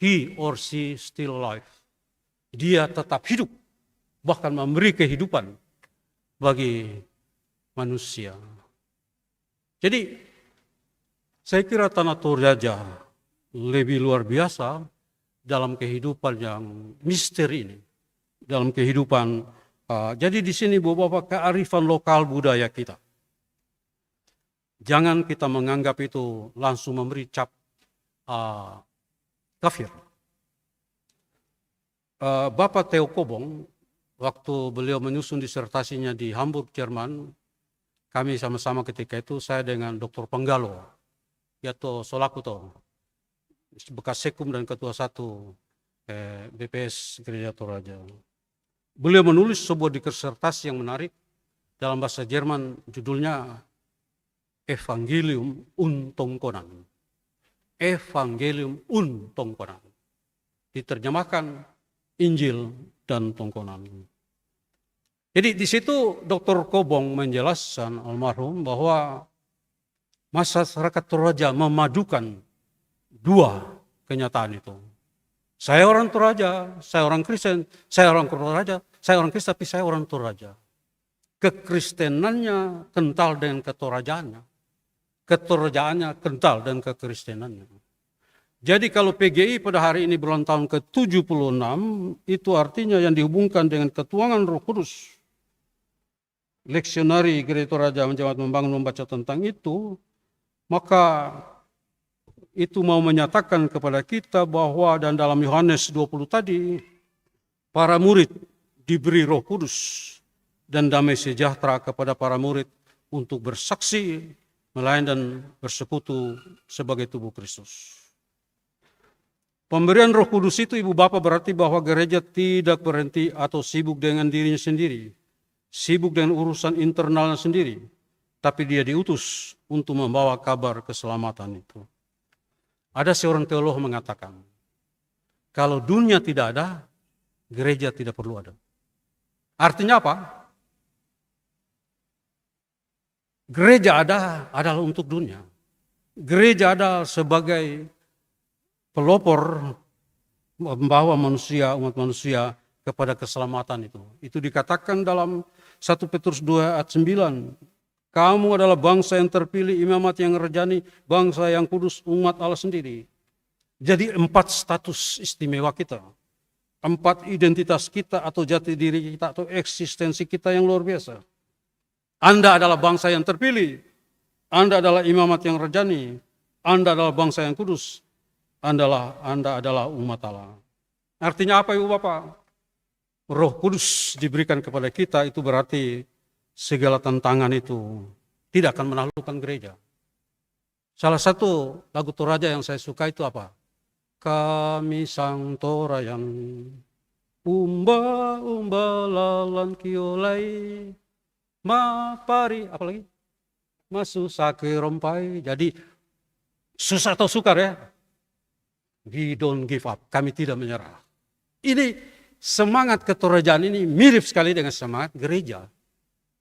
He or she still alive. Dia tetap hidup, bahkan memberi kehidupan bagi manusia. Jadi saya kira Tanah Toraja lebih luar biasa dalam kehidupan yang misteri ini, dalam kehidupan. Jadi di sini Bapak, kearifan lokal budaya kita. Jangan kita menganggap itu langsung memberi cap kafir. Bapak Theo Kobong, waktu beliau menyusun disertasinya di Hamburg, Jerman, kami sama-sama ketika itu, saya dengan Dr. Penggalo, yaitu Solakuto, bekas Sekum dan Ketua 1 BPS Gereja Toraja. Beliau menulis sebuah disertasi yang menarik dalam bahasa Jerman, judulnya Evangelium und Tongkonan. Evangelium und Tongkonan. Diterjemahkan Injil dan Tongkonan. Jadi di situ Dr. Kobong menjelaskan, almarhum, bahwa masyarakat Toraja memadukan dua kenyataan itu. Saya orang Toraja, saya orang Kristen, saya orang Toraja, saya orang Kristen, tapi saya orang Toraja. Kekristenannya kental dengan ketorajaannya. Ketorajaannya kental dengan kekristenannya. Jadi kalau PGI pada hari ini berulang tahun ke-76, itu artinya yang dihubungkan dengan ketuangan Roh Kudus. Leksionari Gereja Toraja Menjawab Membangun membaca tentang itu, maka itu mau menyatakan kepada kita bahwa, dan dalam Yohanes 20 tadi, para murid diberi Roh Kudus dan damai sejahtera kepada para murid untuk bersaksi, melayani dan bersekutu sebagai tubuh Kristus. Pemberian Roh Kudus itu, Ibu Bapak, berarti bahwa gereja tidak berhenti atau sibuk dengan dirinya sendiri, sibuk dengan urusan internalnya sendiri, tapi dia diutus untuk membawa kabar keselamatan itu. Ada seorang teolog mengatakan, kalau dunia tidak ada, gereja tidak perlu ada. Artinya apa? Gereja ada adalah untuk dunia. Gereja ada sebagai pelopor membawa manusia, umat manusia kepada keselamatan itu. Itu dikatakan dalam 1 Petrus 2 ayat 9. Kamu adalah bangsa yang terpilih, imamat yang rejani, bangsa yang kudus, umat Allah sendiri. Jadi 4 status istimewa kita. 4 identitas kita atau jati diri kita atau eksistensi kita yang luar biasa. Anda adalah bangsa yang terpilih. Anda adalah imamat yang rejani. Anda adalah bangsa yang kudus. Anda adalah umat Allah. Artinya apa, Ibu Bapak? Roh Kudus diberikan kepada kita, itu berarti segala tantangan itu tidak akan menaklukkan gereja. Salah satu lagu Toraja yang saya suka itu apa? Kami sang Torayan, umba lalan kiolai, mapari, apa lagi? Masu sake rompai. Jadi susah atau sukar ya? We don't give up, kami tidak menyerah. Ini semangat ketorajaan ini mirip sekali dengan semangat gereja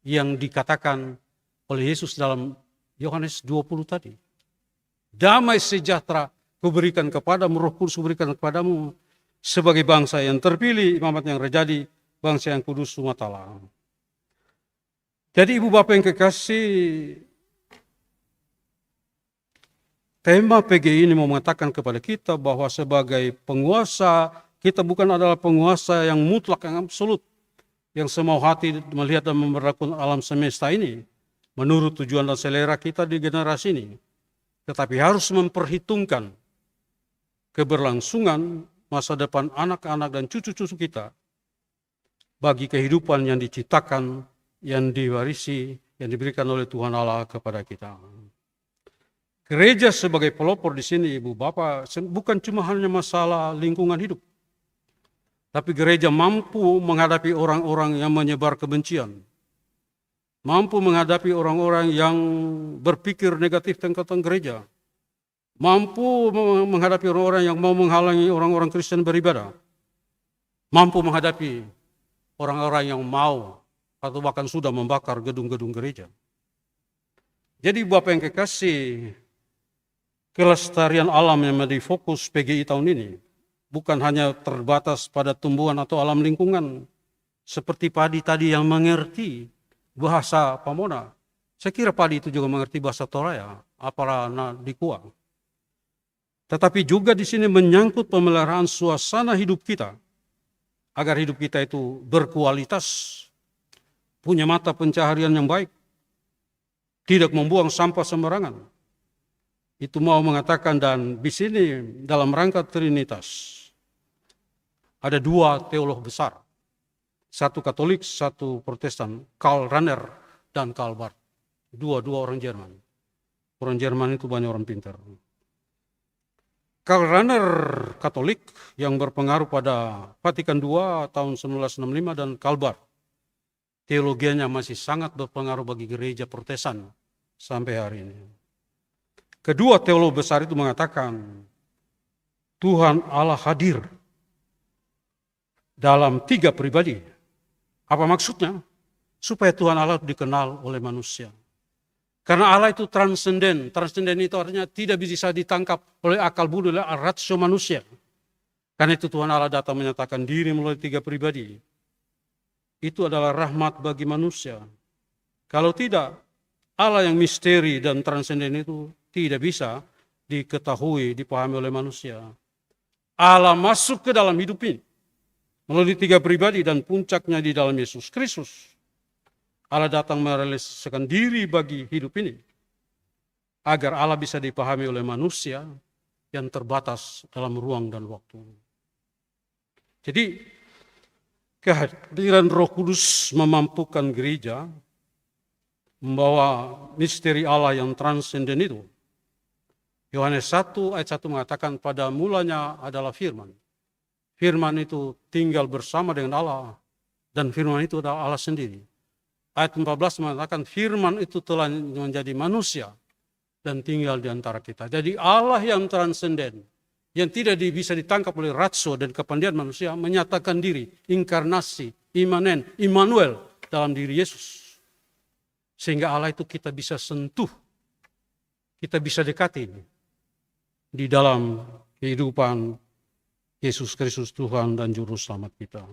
yang dikatakan oleh Yesus dalam Yohanes 20 tadi. Damai sejahtera kuberikan kepadamu, Roh Kudus kuberikan kepadamu sebagai bangsa yang terpilih, imamat yang terjadi, bangsa yang kudus umat Allah. Jadi ibu bapak yang kekasih, tema PGI ini mau mengatakan kepada kita bahwa sebagai penguasa, kita bukan adalah penguasa yang mutlak, yang absolut, yang semau hati melihat dan memperlakukan alam semesta ini menurut tujuan dan selera kita di generasi ini. Tetapi harus memperhitungkan keberlangsungan masa depan anak-anak dan cucu-cucu kita bagi kehidupan yang diciptakan, yang diwarisi, yang diberikan oleh Tuhan Allah kepada kita. Gereja sebagai pelopor di sini, ibu bapak, bukan cuma hanya masalah lingkungan hidup, tapi gereja mampu menghadapi orang-orang yang menyebar kebencian, mampu menghadapi orang-orang yang berpikir negatif tentang gereja, mampu menghadapi orang-orang yang mau menghalangi orang-orang Kristen beribadah, mampu menghadapi orang-orang yang mau atau bahkan sudah membakar gedung-gedung gereja. Jadi Bapak yang kekasih, kelestarian alam yang menjadi fokus PGI tahun ini bukan hanya terbatas pada tumbuhan atau alam lingkungan seperti padi tadi yang mengerti bahasa Pamona. Saya kira padi itu juga mengerti bahasa Toraya, aparana dikua. Tetapi juga di sini menyangkut pemeliharaan suasana hidup kita agar hidup kita itu berkualitas, punya mata pencaharian yang baik, tidak membuang sampah sembarangan. Itu mau mengatakan, dan di sini dalam rangka Trinitas ada dua teolog besar, satu Katolik, satu Protestan, Karl Rahner dan Karl Barth, dua-dua orang Jerman. Orang Jerman itu banyak orang pintar. Karl Rahner Katolik yang berpengaruh pada Vatikan II tahun 1965 dan Karl Barth teologianya masih sangat berpengaruh bagi gereja Protestan sampai hari ini. Kedua teolog besar itu mengatakan Tuhan Allah hadir dalam tiga pribadi. Apa maksudnya? Supaya Tuhan Allah dikenal oleh manusia. Karena Allah itu transenden. Transenden itu artinya tidak bisa ditangkap oleh akal budi, oleh ratio manusia. Karena itu Tuhan Allah datang menyatakan diri melalui tiga pribadi. Itu adalah rahmat bagi manusia. Kalau tidak, Allah yang misteri dan transenden itu tidak bisa diketahui, dipahami oleh manusia. Allah masuk ke dalam hidup ini melalui tiga pribadi dan puncaknya di dalam Yesus Kristus. Allah datang merealisasikan diri bagi hidup ini agar Allah bisa dipahami oleh manusia yang terbatas dalam ruang dan waktu. Jadi kehadiran Roh Kudus memampukan gereja membawa misteri Allah yang transenden itu. Yohanes 1 ayat 1 mengatakan pada mulanya adalah firman. Firman itu tinggal bersama dengan Allah dan firman itu adalah Allah sendiri. Ayat 14 mengatakan firman itu telah menjadi manusia dan tinggal di antara kita. Jadi Allah yang transenden, yang tidak bisa ditangkap oleh ratio dan kepandaian manusia, menyatakan diri, inkarnasi, imanen, Immanuel dalam diri Yesus. Sehingga Allah itu kita bisa sentuh, kita bisa dekati di dalam kehidupan Yesus Kristus Tuhan dan Juru Selamat kita.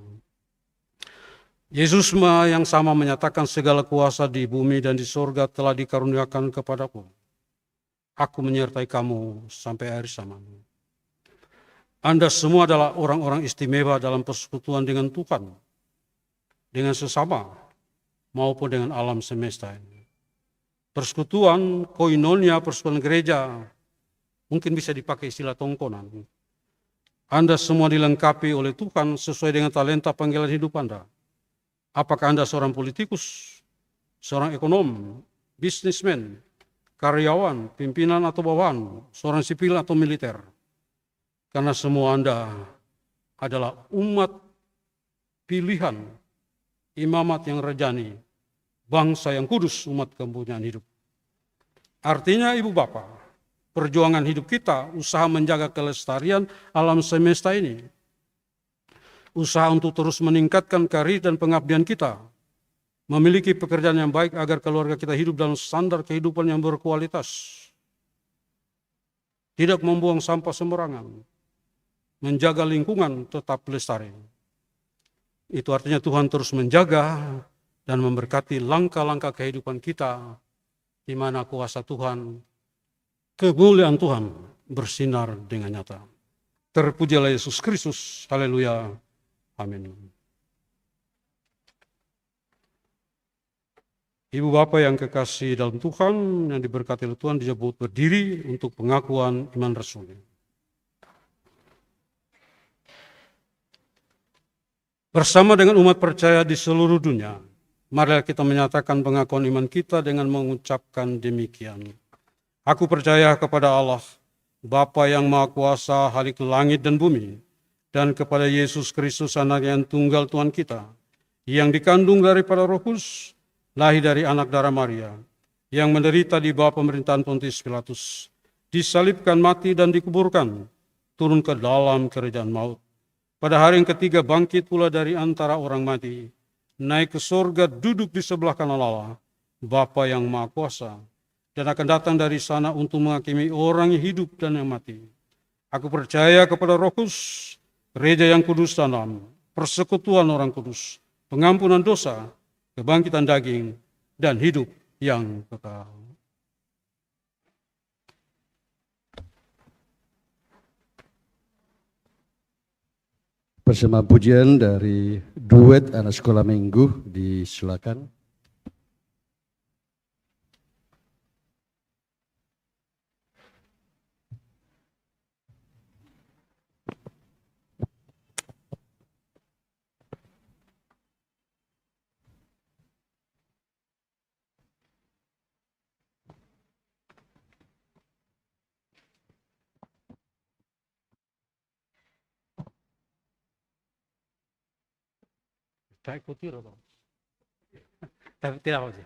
Yesus yang sama menyatakan segala kuasa di bumi dan di surga telah dikaruniakan kepadaku. Aku menyertai kamu sampai akhir zaman. Anda semua adalah orang-orang istimewa dalam persekutuan dengan Tuhan, dengan sesama, maupun dengan alam semesta ini. Persekutuan, koinonia, persekutuan gereja, mungkin bisa dipakai istilah tongkonan. Anda semua dilengkapi oleh Tuhan sesuai dengan talenta panggilan hidup Anda. Apakah Anda seorang politikus, seorang ekonom, bisnismen, karyawan, pimpinan atau bawahan, seorang sipil atau militer. Karena semua Anda adalah umat pilihan, imamat yang rajani, bangsa yang kudus, umat kepunyaan hidup. Artinya Ibu Bapa, perjuangan hidup kita, usaha menjaga kelestarian alam semesta ini, usaha untuk terus meningkatkan karir dan pengabdian kita, memiliki pekerjaan yang baik agar keluarga kita hidup dalam standar kehidupan yang berkualitas, tidak membuang sampah sembarangan, menjaga lingkungan tetap lestari. Itu artinya Tuhan terus menjaga dan memberkati langkah-langkah kehidupan kita, di mana kuasa Tuhan, kemuliaan Tuhan bersinar dengan nyata. Terpujilah Yesus Kristus, haleluya, amin. Ibu Bapak yang kekasih dalam Tuhan, yang diberkati oleh Tuhan, disebut berdiri untuk pengakuan iman rasuli. Bersama dengan umat percaya di seluruh dunia, marilah kita menyatakan pengakuan iman kita dengan mengucapkan demikian. Aku percaya kepada Allah, Bapa yang Maha Kuasa, Khalik langit dan bumi, dan kepada Yesus Kristus, Anak yang tunggal Tuhan kita, yang dikandung daripada Roh Kudus, lahir dari anak darah Maria, yang menderita di bawah pemerintahan Pontius Pilatus, disalibkan, mati dan dikuburkan, turun ke dalam kerajaan maut. Pada hari yang ketiga bangkit pula dari antara orang mati, naik ke surga, duduk di sebelah kanan Allah, Bapa yang Maha Kuasa, dan akan datang dari sana untuk menghakimi orang yang hidup dan yang mati. Aku percaya kepada Roh Kudus, gereja yang kudus dan am, persekutuan orang kudus, pengampunan dosa, kebangkitan daging, dan hidup yang kekal. Bersama pujian dari duet anak sekolah minggu, disilakan. Saya ikuti loh, tapi tidak apa sih.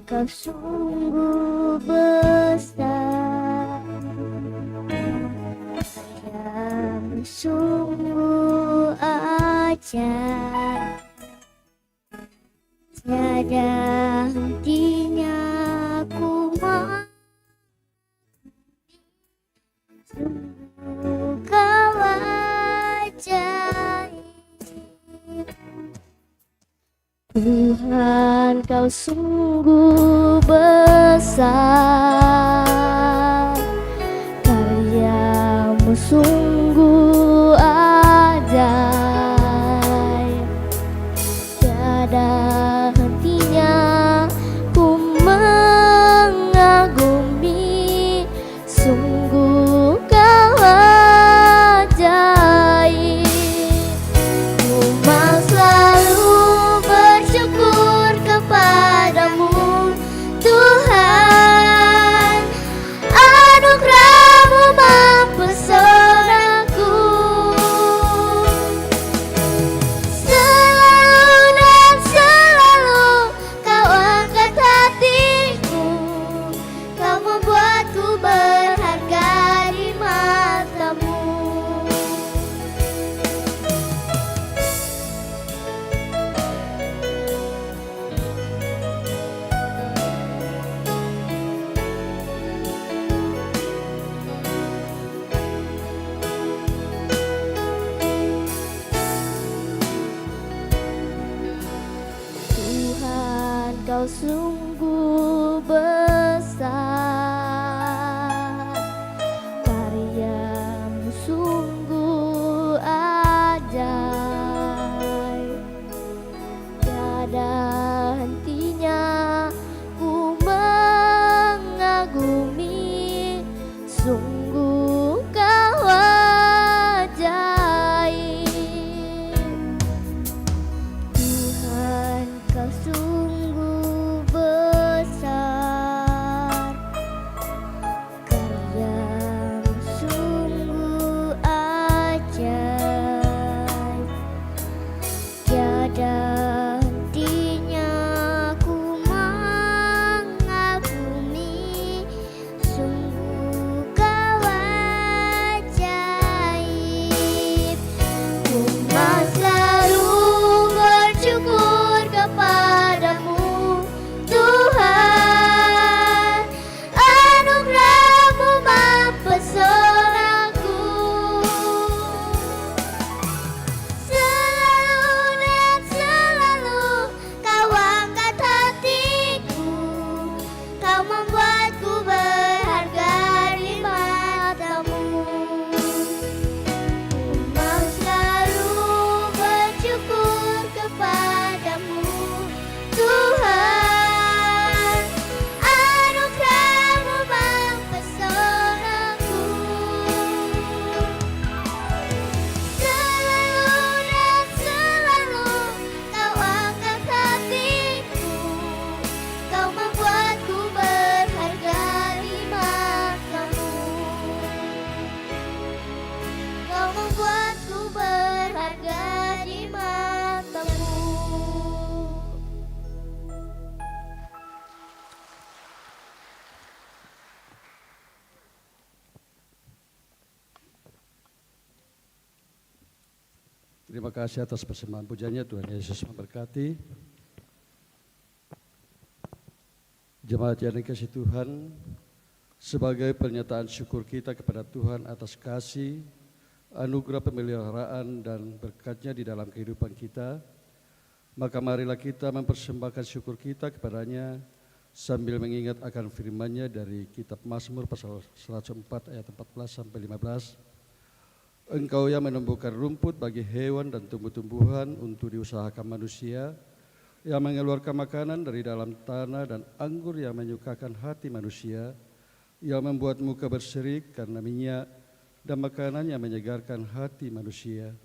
Kau sungguh besar, yang sungguh ajaib, tiada hentinya ku sungguh kau ajaib. Tuhan, kau sungguh besar, karyamu sungguh ajaib, tiada hentinya ku mengagumi, sungguh kau ajaib. Ku mau selalu bersyukur kepadamu, Tuhan, anugerah-Mu mempesonaku. Selalu Kau sungguh besar, karyamu sungguh ajaib. Tiada hentinya ku mengagumi, sungguh kau ajaib. Tuhan, kau sungguh besar, karyamu sungguh ajaib. Tiada hentinya ku mengagumi, sungguh kau ajaib. Ku mau selalu bersyukur kepadamu, Tuhan. Anugerah-Mu mempesonaku. Selalu dan selalu kau angkat hatiku, kau membuatku berharga di matamu. Mau selalu bersyukur kepadamu, Tuhan. Anugerah-Mu mempesonaku. Selalu dan selalu kau angkat hatiku, kau membuatku berharga di matamu. Kau membuatku berharga di matamu. Terima kasih atas persembahan pujiannya. Tuhan Yesus memberkati. Jemaat yang dikasihi Tuhan, sebagai pernyataan syukur kita kepada Tuhan atas kasih, anugerah pemeliharaan dan berkat-Nya di dalam kehidupan kita, maka marilah kita mempersembahkan syukur kita kepada-Nya sambil mengingat akan firman-Nya dari kitab Mazmur pasal 104 ayat 14 sampai 15. Engkau yang menumbuhkan rumput bagi hewan dan tumbuh-tumbuhan untuk diusahakan manusia, yang mengeluarkan makanan dari dalam tanah dan anggur yang menyukakan hati manusia, yang membuat muka berseri karena minyak dan makanan yang menyegarkan hati manusia.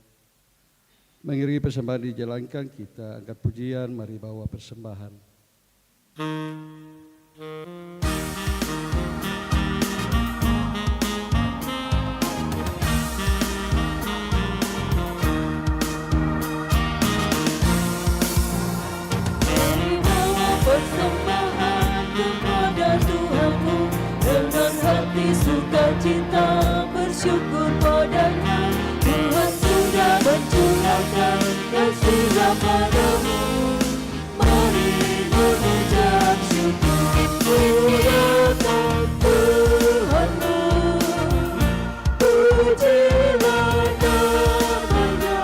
Mengiringi persembahan dijalankan, kita angkat pujian, mari bawa persembahan. Persembahan kepada Tuhanmu dengan hati sukacita bersyukur padanya. Tuhan sudah mencurahkan kasih-Nya padamu. Mari mengucap syukur kepada Tuhanmu. Pujilah namanya.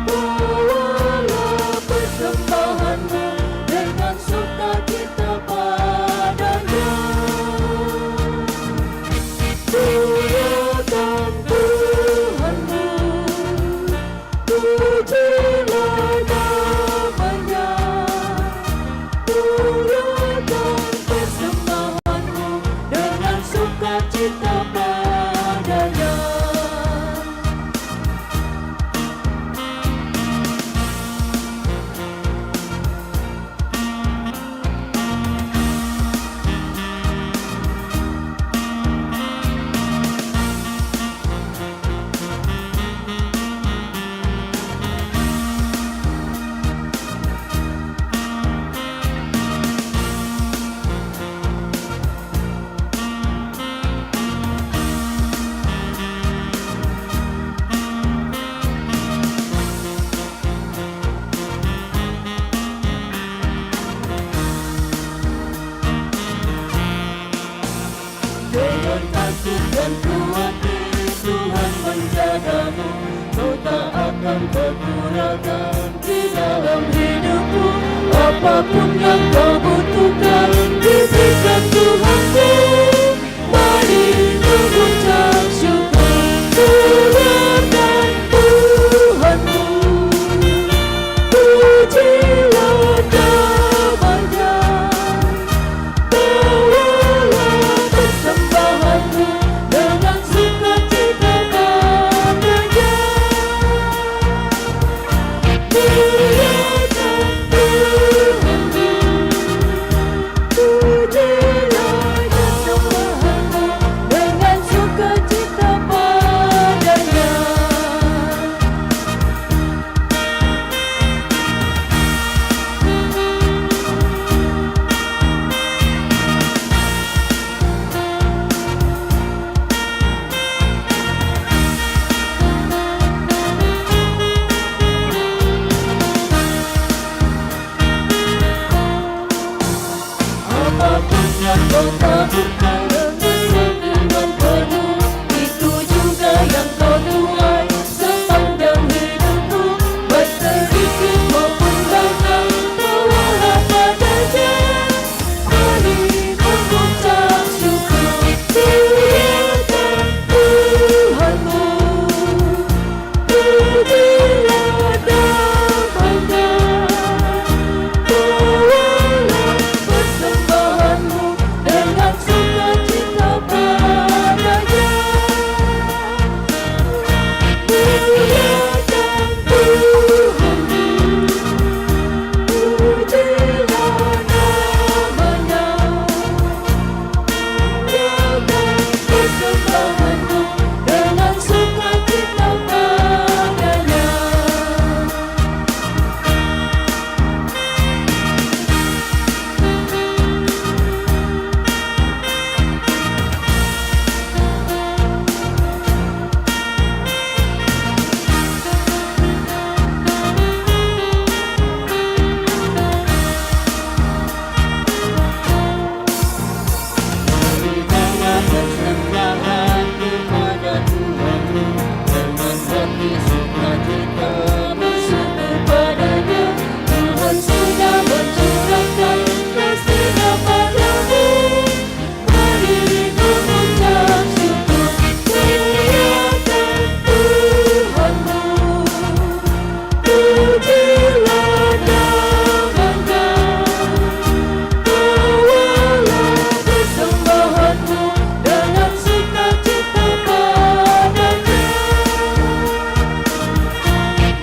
Bawalah persembahanmu dengan sukacita padanya. Muliakan Tuhanmu, pujilah namanya. Muliakan persembahanmu dengan sukacita padanya. Dengan takut dan khawatir Tuhan menjagamu. Kau tak akan kekurangan di dalam hidupmu. Apa apapun yang kau butuhkan diberikan Tuhanmu. Mari mengucap syukur kepada Tuhanmu. Pujilah namanya, bawalah persembahanmu dengan sukacita padanya. Muliakan Tuhanmu, pujilah persembahanmu dengan sukacita padanya. Apapun yang kau taburkan dengan iman penuh, itu juga yang kau tuai sepanjang hidupmu. Baik sedikit maupun banyak, bawalah padanya. Mari mengucap syukur kepada Tuhanmu. Pujilah namanya, bawalah persembahanmu dengan sukacita padanya. Muliakan Tuhanmu, pujilah namanya, bawalah persembahanmu dengan sukacita padanya. Berikanlah persembahan kepada Tuhanmu dengan hati sukacita bersyukur padanya. Tuhan sudah mencurahkan kasih-Nya padamu. Mari mengucap syukur kepada Tuhanmu. Pujilah namanya, bawalah persembahanmu dengan sukacita padanya.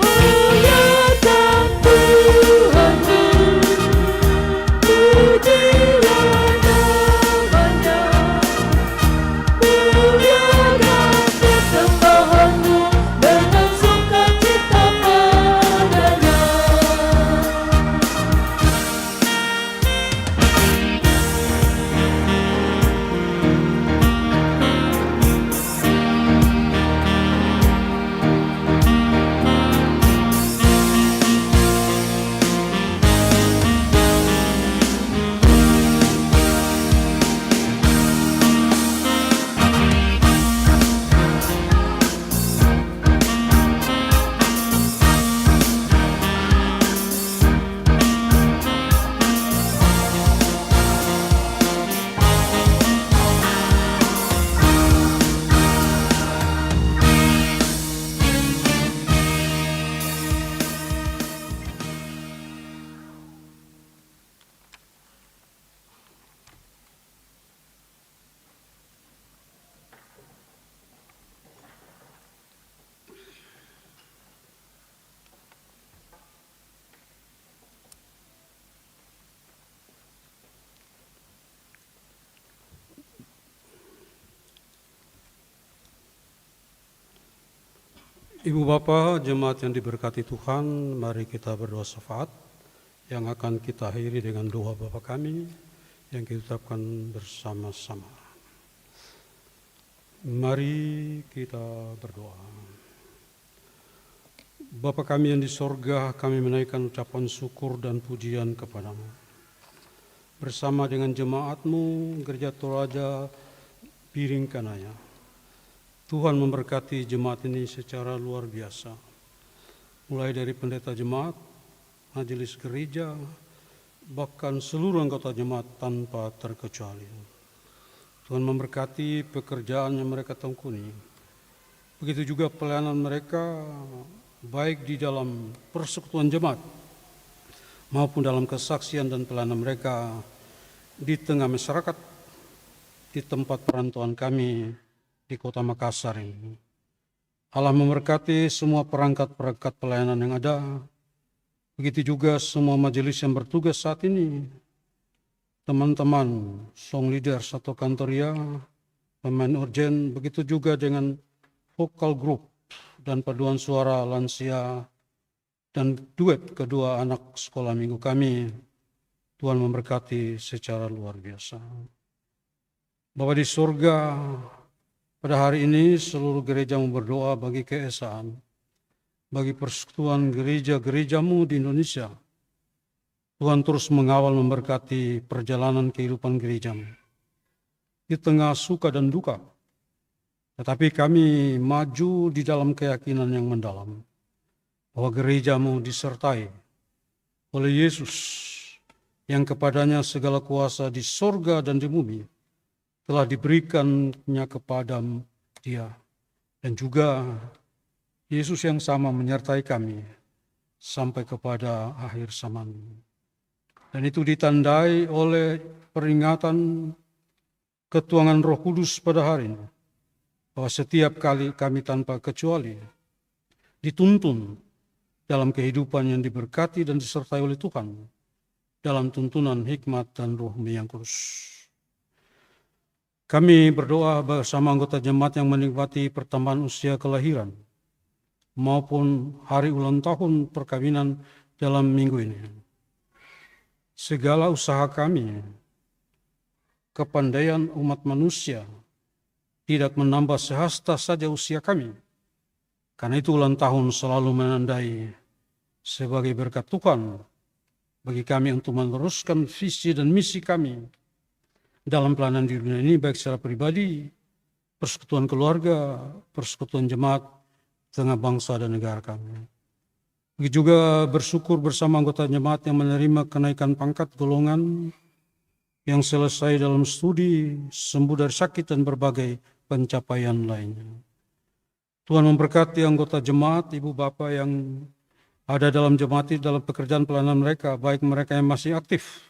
Muliakan Tuhanmu, pujilah namanya, bawalah persembahanmu dengan sukacita padanya. Ibu Bapa, jemaat yang diberkati Tuhan, mari kita berdoa syafaat yang akan kita akhiri dengan doa Bapa kami yang kita ucapkan bersama-sama. Mari kita berdoa. Bapa kami yang di sorga, kami menaikkan ucapan syukur dan pujian kepadamu. Bersama dengan jemaat-Mu, Gereja Toraja Piring Kanaya, Tuhan memberkati jemaat ini secara luar biasa. Mulai dari pendeta jemaat, majelis gereja, bahkan seluruh anggota jemaat tanpa terkecuali. Tuhan memberkati pekerjaan yang mereka tekuni. Begitu juga pelayanan mereka baik di dalam persekutuan jemaat maupun dalam kesaksian dan pelayanan mereka di tengah masyarakat di tempat perantauan kami di Kota Makassar ini. Allah memberkati semua perangkat-perangkat pelayanan yang ada. Begitu juga semua majelis yang bertugas saat ini. Teman-teman song leaders atau kantoria, pemain urgen, begitu juga dengan vokal group dan paduan suara lansia dan duet kedua anak sekolah minggu kami. Tuhan memberkati secara luar biasa. Bapa di surga, pada hari ini seluruh gereja mau berdoa bagi keesaan, bagi persekutuan gereja-gerejamu di Indonesia. Tuhan terus mengawal memberkati perjalanan kehidupan gerejamu. Di tengah suka dan duka, tetapi kami maju di dalam keyakinan yang mendalam, bahwa gerejamu disertai oleh Yesus, yang kepadanya segala kuasa di sorga dan di bumi telah diberikannya kepada dia. Dan juga Yesus yang sama menyertai kami sampai kepada akhir zaman. Dan itu ditandai oleh peringatan ketuangan Roh Kudus pada hari ini, bahwa setiap kali kami tanpa kecuali dituntun dalam kehidupan yang diberkati dan disertai oleh Tuhan, dalam tuntunan hikmat dan Roh-Mu yang kudus. Kami berdoa bersama anggota jemaat yang menikmati pertambahan usia kelahiran maupun hari ulang tahun perkawinan dalam minggu ini. Segala usaha kami, kepandaian umat manusia tidak menambah sehasta saja usia kami. Karena itu ulang tahun selalu menandai sebagai berkat Tuhan bagi kami untuk meneruskan visi dan misi kami dalam pelayanan di dunia ini, baik secara pribadi, persekutuan keluarga, persekutuan jemaat, tengah bangsa dan negara kami. Begitu juga bersyukur bersama anggota jemaat yang menerima kenaikan pangkat golongan, yang selesai dalam studi, sembuh dari sakit dan berbagai pencapaian lainnya. Tuhan memberkati anggota jemaat, ibu bapak yang ada dalam jemaat dalam pekerjaan pelayanan mereka, baik mereka yang masih aktif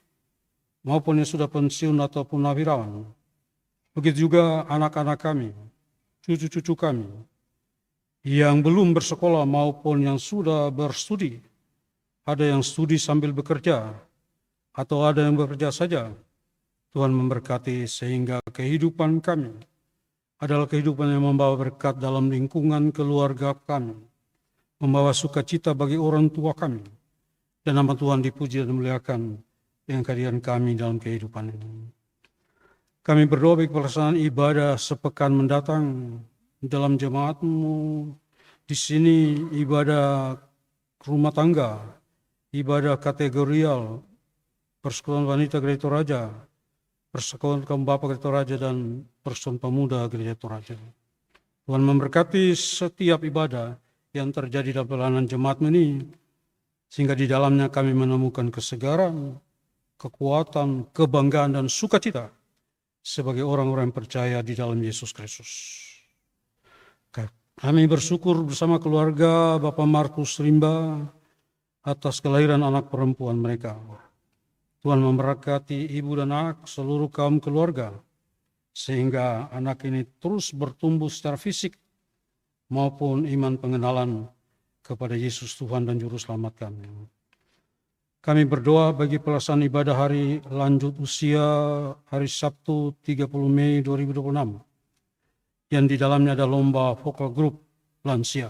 maupun yang sudah pensiun ataupun nawirawan. Begitu juga anak-anak kami, cucu-cucu kami, yang belum bersekolah maupun yang sudah berstudi. Ada yang studi sambil bekerja, atau ada yang bekerja saja. Tuhan memberkati sehingga kehidupan kami adalah kehidupan yang membawa berkat dalam lingkungan keluarga kami, membawa sukacita bagi orang tua kami, dan nama Tuhan dipuji dan dimuliakan dengan kehadiran kami dalam kehidupan ini. Kami berdoa bagi pelaksanaan ibadah sepekan mendatang dalam jemaat-Mu. Di sini ibadah rumah tangga, ibadah kategorial, persekutuan wanita Gereja Toraja, persekutuan kaum bapak Gereja Toraja, dan persekutuan pemuda Gereja Toraja. Tuhan memberkati setiap ibadah yang terjadi dalam pelayanan jemaat-Mu ini, sehingga di dalamnya kami menemukan kesegaran, kekuatan, kebanggaan, dan sukacita sebagai orang-orang yang percaya di dalam Yesus Kristus. Kami bersyukur bersama keluarga Bapak Markus Rimba atas kelahiran anak perempuan mereka. Tuhan memberkati ibu dan anak, seluruh kaum keluarga, sehingga anak ini terus bertumbuh secara fisik maupun iman pengenalan kepada Yesus Tuhan dan Juru Selamat kami. Kami berdoa bagi pelaksanaan ibadah hari lanjut usia hari Sabtu 30 Mei 2026, yang di dalamnya ada lomba vokal group lansia.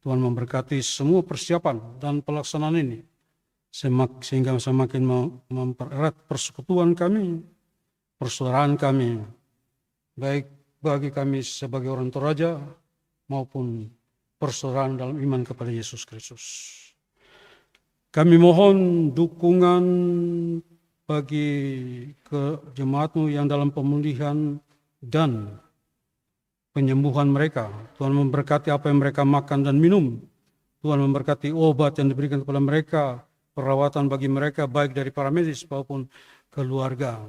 Tuhan memberkati semua persiapan dan pelaksanaan ini, sehingga semakin mempererat persekutuan kami, persaudaraan kami, baik bagi kami sebagai orang Toraja maupun persaudaraan dalam iman kepada Yesus Kristus. Kami mohon dukungan bagi jemaat-Mu yang dalam pemulihan dan penyembuhan mereka. Tuhan memberkati apa yang mereka makan dan minum. Tuhan memberkati obat yang diberikan kepada mereka perawatan bagi mereka baik dari para medis maupun keluarga.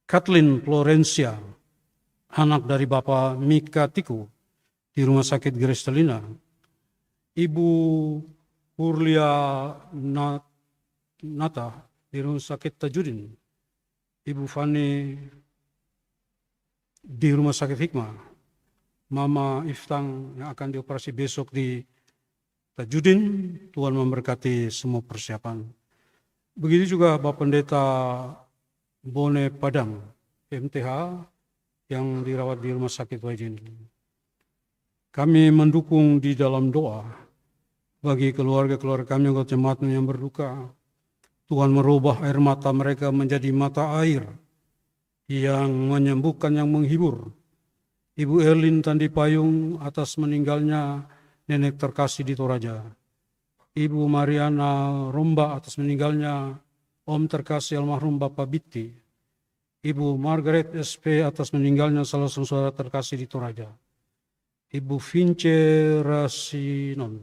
Kathleen Florencia, anak dari Bapak Mika Tiku di Rumah Sakit Grestelina. Ibu Hurlia Nata di Rumah Sakit Tajudin. Ibu Fani di Rumah Sakit Hikmah. Mama Iftang yang akan dioperasi besok di Tajudin. Tuhan memberkati semua persiapan. Begitu juga Bapak Pendeta Bone Padang, MTH, yang dirawat di Rumah Sakit Wajin. Kami mendukung di dalam doa bagi keluarga-keluarga kami anggota jemaat yang berduka. Tuhan merubah air mata mereka menjadi mata air yang menyembuhkan, yang menghibur. Ibu Erlin Tandi Payung atas meninggalnya nenek terkasih di Toraja. Ibu Mariana Romba atas meninggalnya Om terkasih almarhum Bapak Bitti. Ibu Margaret SP atas meninggalnya salah seorang saudara terkasih di Toraja. Ibu Vince Rasinon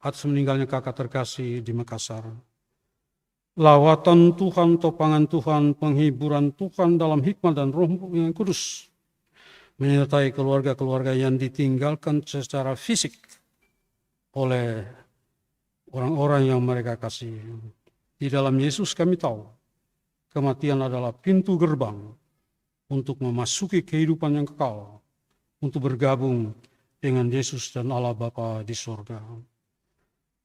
atas meninggalnya kakak terkasih di Makassar. Lawatan Tuhan, topangan Tuhan, penghiburan Tuhan dalam hikmat dan roh yang kudus menyertai keluarga-keluarga yang ditinggalkan secara fisik oleh orang-orang yang mereka kasih. Di dalam Yesus kami tahu kematian adalah pintu gerbang untuk memasuki kehidupan yang kekal, untuk bergabung dengan Yesus dan Allah Bapa di sorga.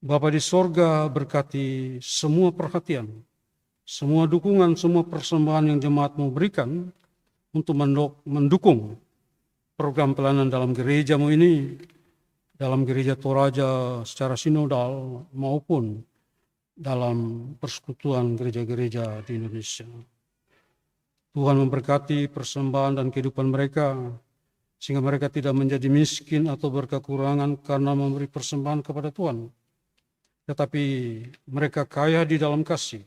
Bapa di sorga berkati semua perhatian, semua dukungan, semua persembahan yang jemaatmu berikan untuk mendukung program pelayanan dalam gerejamu ini, dalam gereja Toraja secara sinodal maupun dalam persekutuan gereja-gereja di Indonesia. Tuhan memberkati persembahan dan kehidupan mereka, sehingga mereka tidak menjadi miskin atau berkekurangan karena memberi persembahan kepada Tuhan. Tetapi mereka kaya di dalam kasih,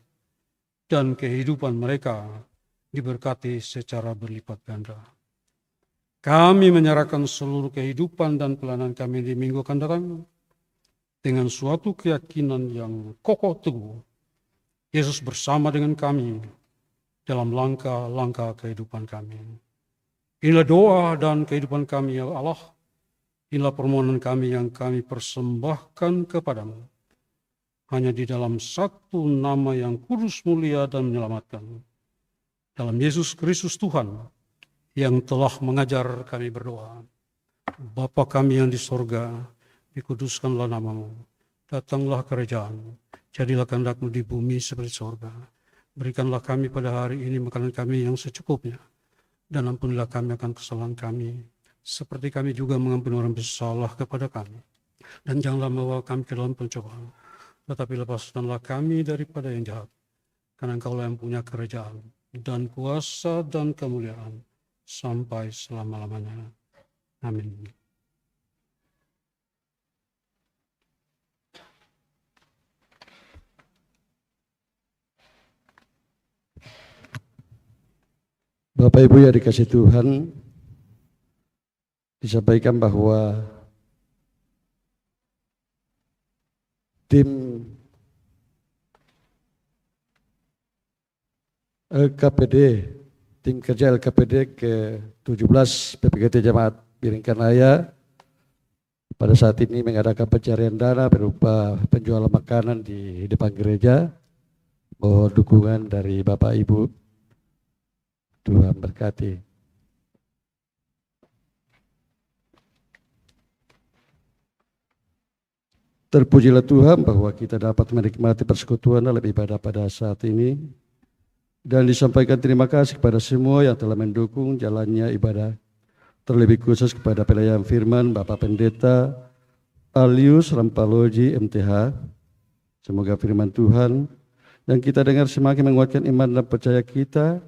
dan kehidupan mereka diberkati secara berlipat ganda. Kami menyerahkan seluruh kehidupan dan pelayanan kami di minggu akan datang dengan suatu keyakinan yang kokoh teguh. Yesus bersama dengan kami dalam langkah-langkah kehidupan kami. Inilah doa dan kehidupan kami ya Allah. Inilah permohonan kami yang kami persembahkan kepadamu. Hanya di dalam satu nama yang kudus, mulia, dan menyelamatkan. Dalam Yesus Kristus Tuhan yang telah mengajar kami berdoa. Bapa kami yang di sorga, dikuduskanlah namamu. Datanglah kerajaan, jadilah kehendak-Mu di bumi seperti sorga. Berikanlah kami pada hari ini makanan kami yang secukupnya. Dan ampunilah kami akan kesalahan kami, seperti kami juga mengampuni orang bersalah kepada kami. Dan janganlah membawa kami ke dalam pencobaan, tetapi lepaskanlah kami daripada yang jahat. Karena Engkaulah yang punya kerajaan, dan kuasa, dan kemuliaan, sampai selama-lamanya. Amin. Bapak Ibu yang dikasih Tuhan, disampaikan bahwa tim LKPD, tim kerja LKPD ke-17 PPGT Jemaat Biringkan Raya pada saat ini mengadakan pencarian dana berupa penjualan makanan di depan gereja. Mohon dukungan dari Bapak Ibu. Tuhan berkati. Terpujilah Tuhan bahwa kita dapat menikmati persekutuan dalam ibadah pada saat ini. Dan disampaikan terima kasih kepada semua yang telah mendukung jalannya ibadah. Terlebih khusus kepada pelayan firman Bapak Pendeta Alius Rampaloji MTH. Semoga firman Tuhan yang kita dengar semakin menguatkan iman dan percaya kita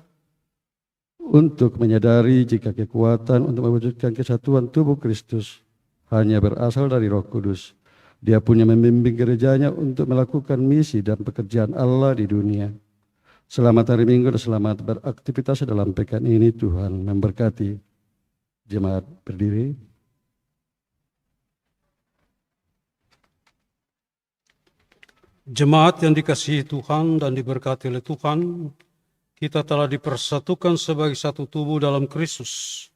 untuk menyadari jika kekuatan untuk mewujudkan kesatuan tubuh Kristus hanya berasal dari Roh Kudus. Dia punya membimbing gerejanya untuk melakukan misi dan pekerjaan Allah di dunia. Selamat hari Minggu dan selamat beraktivitas dalam pekan ini. Tuhan memberkati. Jemaat berdiri. Jemaat yang dikasihi Tuhan dan diberkati oleh Tuhan, kita telah dipersatukan sebagai satu tubuh dalam Kristus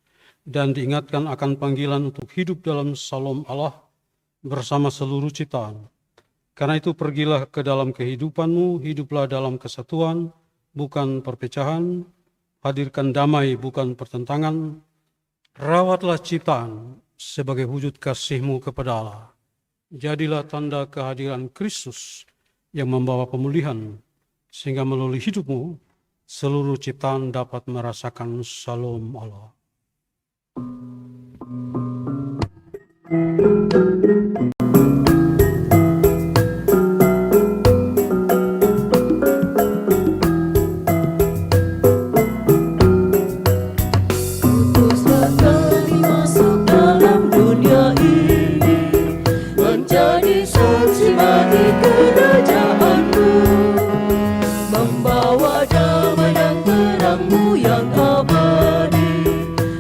dan diingatkan akan panggilan untuk hidup dalam Shalom Allah bersama seluruh ciptaan. Karena itu pergilah ke dalam kehidupanmu, hiduplah dalam kesatuan, bukan perpecahan, hadirkan damai bukan pertentangan, rawatlah ciptaan sebagai wujud kasih-Mu kepada Allah. Jadilah tanda kehadiran Kristus yang membawa pemulihan, sehingga melalui hidupmu, seluruh ciptaan dapat merasakan Shalom Allah. Utuslah kami masuk dalam dunia ini, menjadi saksi bagi kerajaan-Mu, membawa damai dan terang-Mu yang abadi,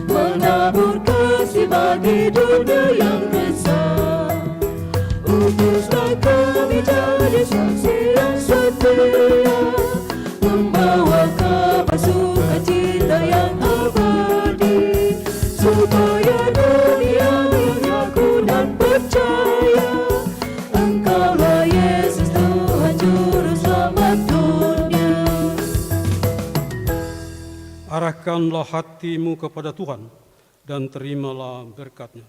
menabur kasih bagi dunia yang resah. Utuslah kami jadi saksi yang setia, membawa kabar sukacita yang abadi, supaya dunia mengaku dan percaya Engkaulah Yesus Tuhan Juru Selamat dunia. Arahkanlah hatimu kepada Tuhan dan terimalah berkat-Nya.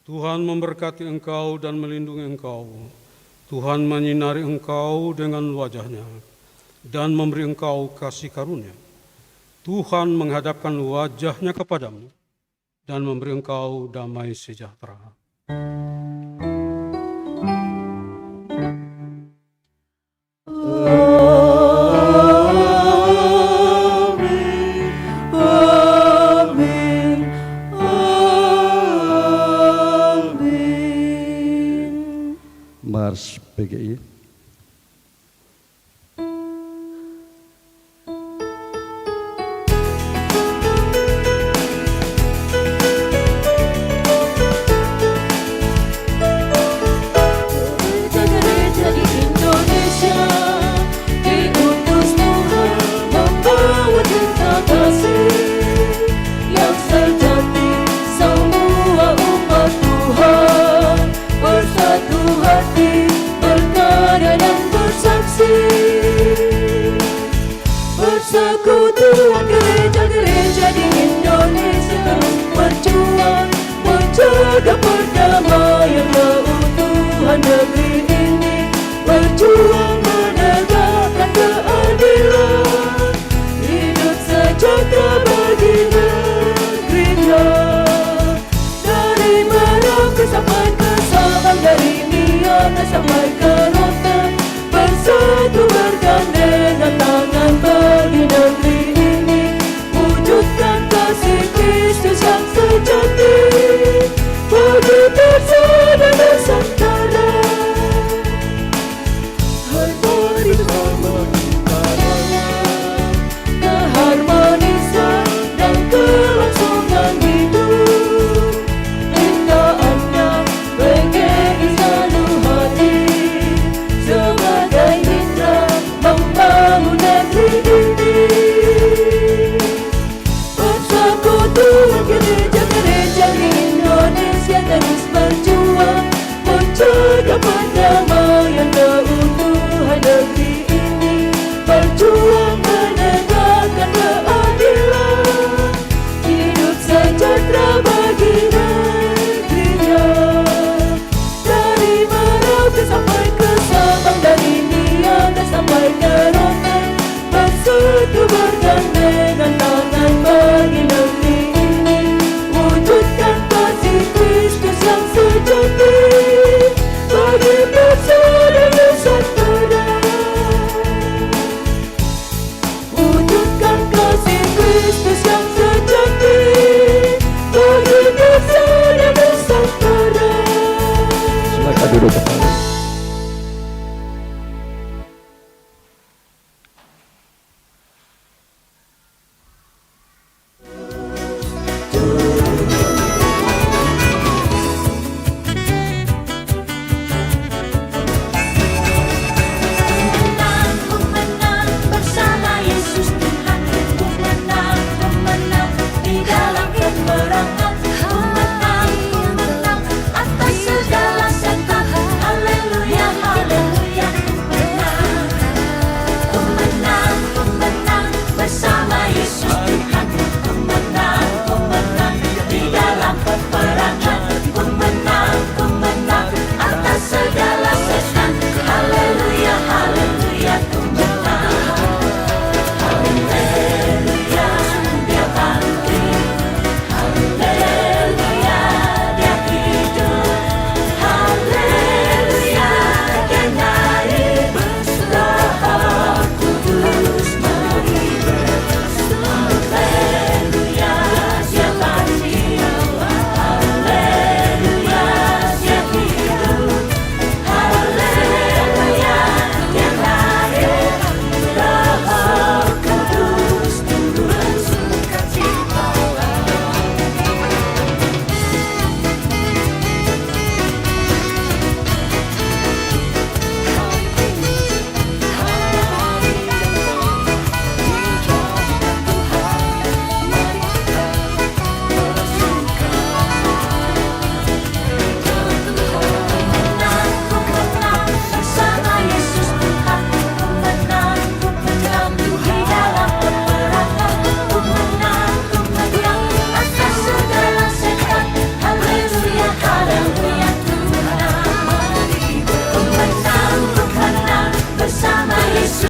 Tuhan memberkati engkau dan melindungi engkau. Tuhan menyinari engkau dengan wajah-Nya dan memberi engkau kasih karunia. Tuhan menghadapkan wajah-Nya kepadamu dan memberi engkau damai sejahtera. Mars PGI. Gereja di Indonesia diutus Tuhan membawa cinta kasih yang sejati. Semua umat Tuhan bersatu hati, berkarya dan bersaksi, persekutuan gereja-gereja di Indonesia terus berjuang menjaga perdamaian keutuhan negeri ini, berjuang menegakkan keadilan, hidup sejahtera bagi negerinya. Dari Merauke sampai ke Sabang, dari Niaga sampai ke Rotan, bersatu bergandengan tangan bagi negeri ini, wujudkan kasih Kristus yang sejati bagi bangsa dan Nusantara. Harmoni bersama kita rawat keharmonisan dan kelangsungan hidup. Cintaannya PGI selalu hadir sebagai mitra membangun negeri ini. Persekutuan gereja-gereja di Indonesia terus berjuang menjaga perdamaian keutuhan negeri ini, berjuang menegakkan keadilan, hidup sejahtera bagi negerinya. Dari Merauke sampai ke Sabang, dari Niaga sampai ke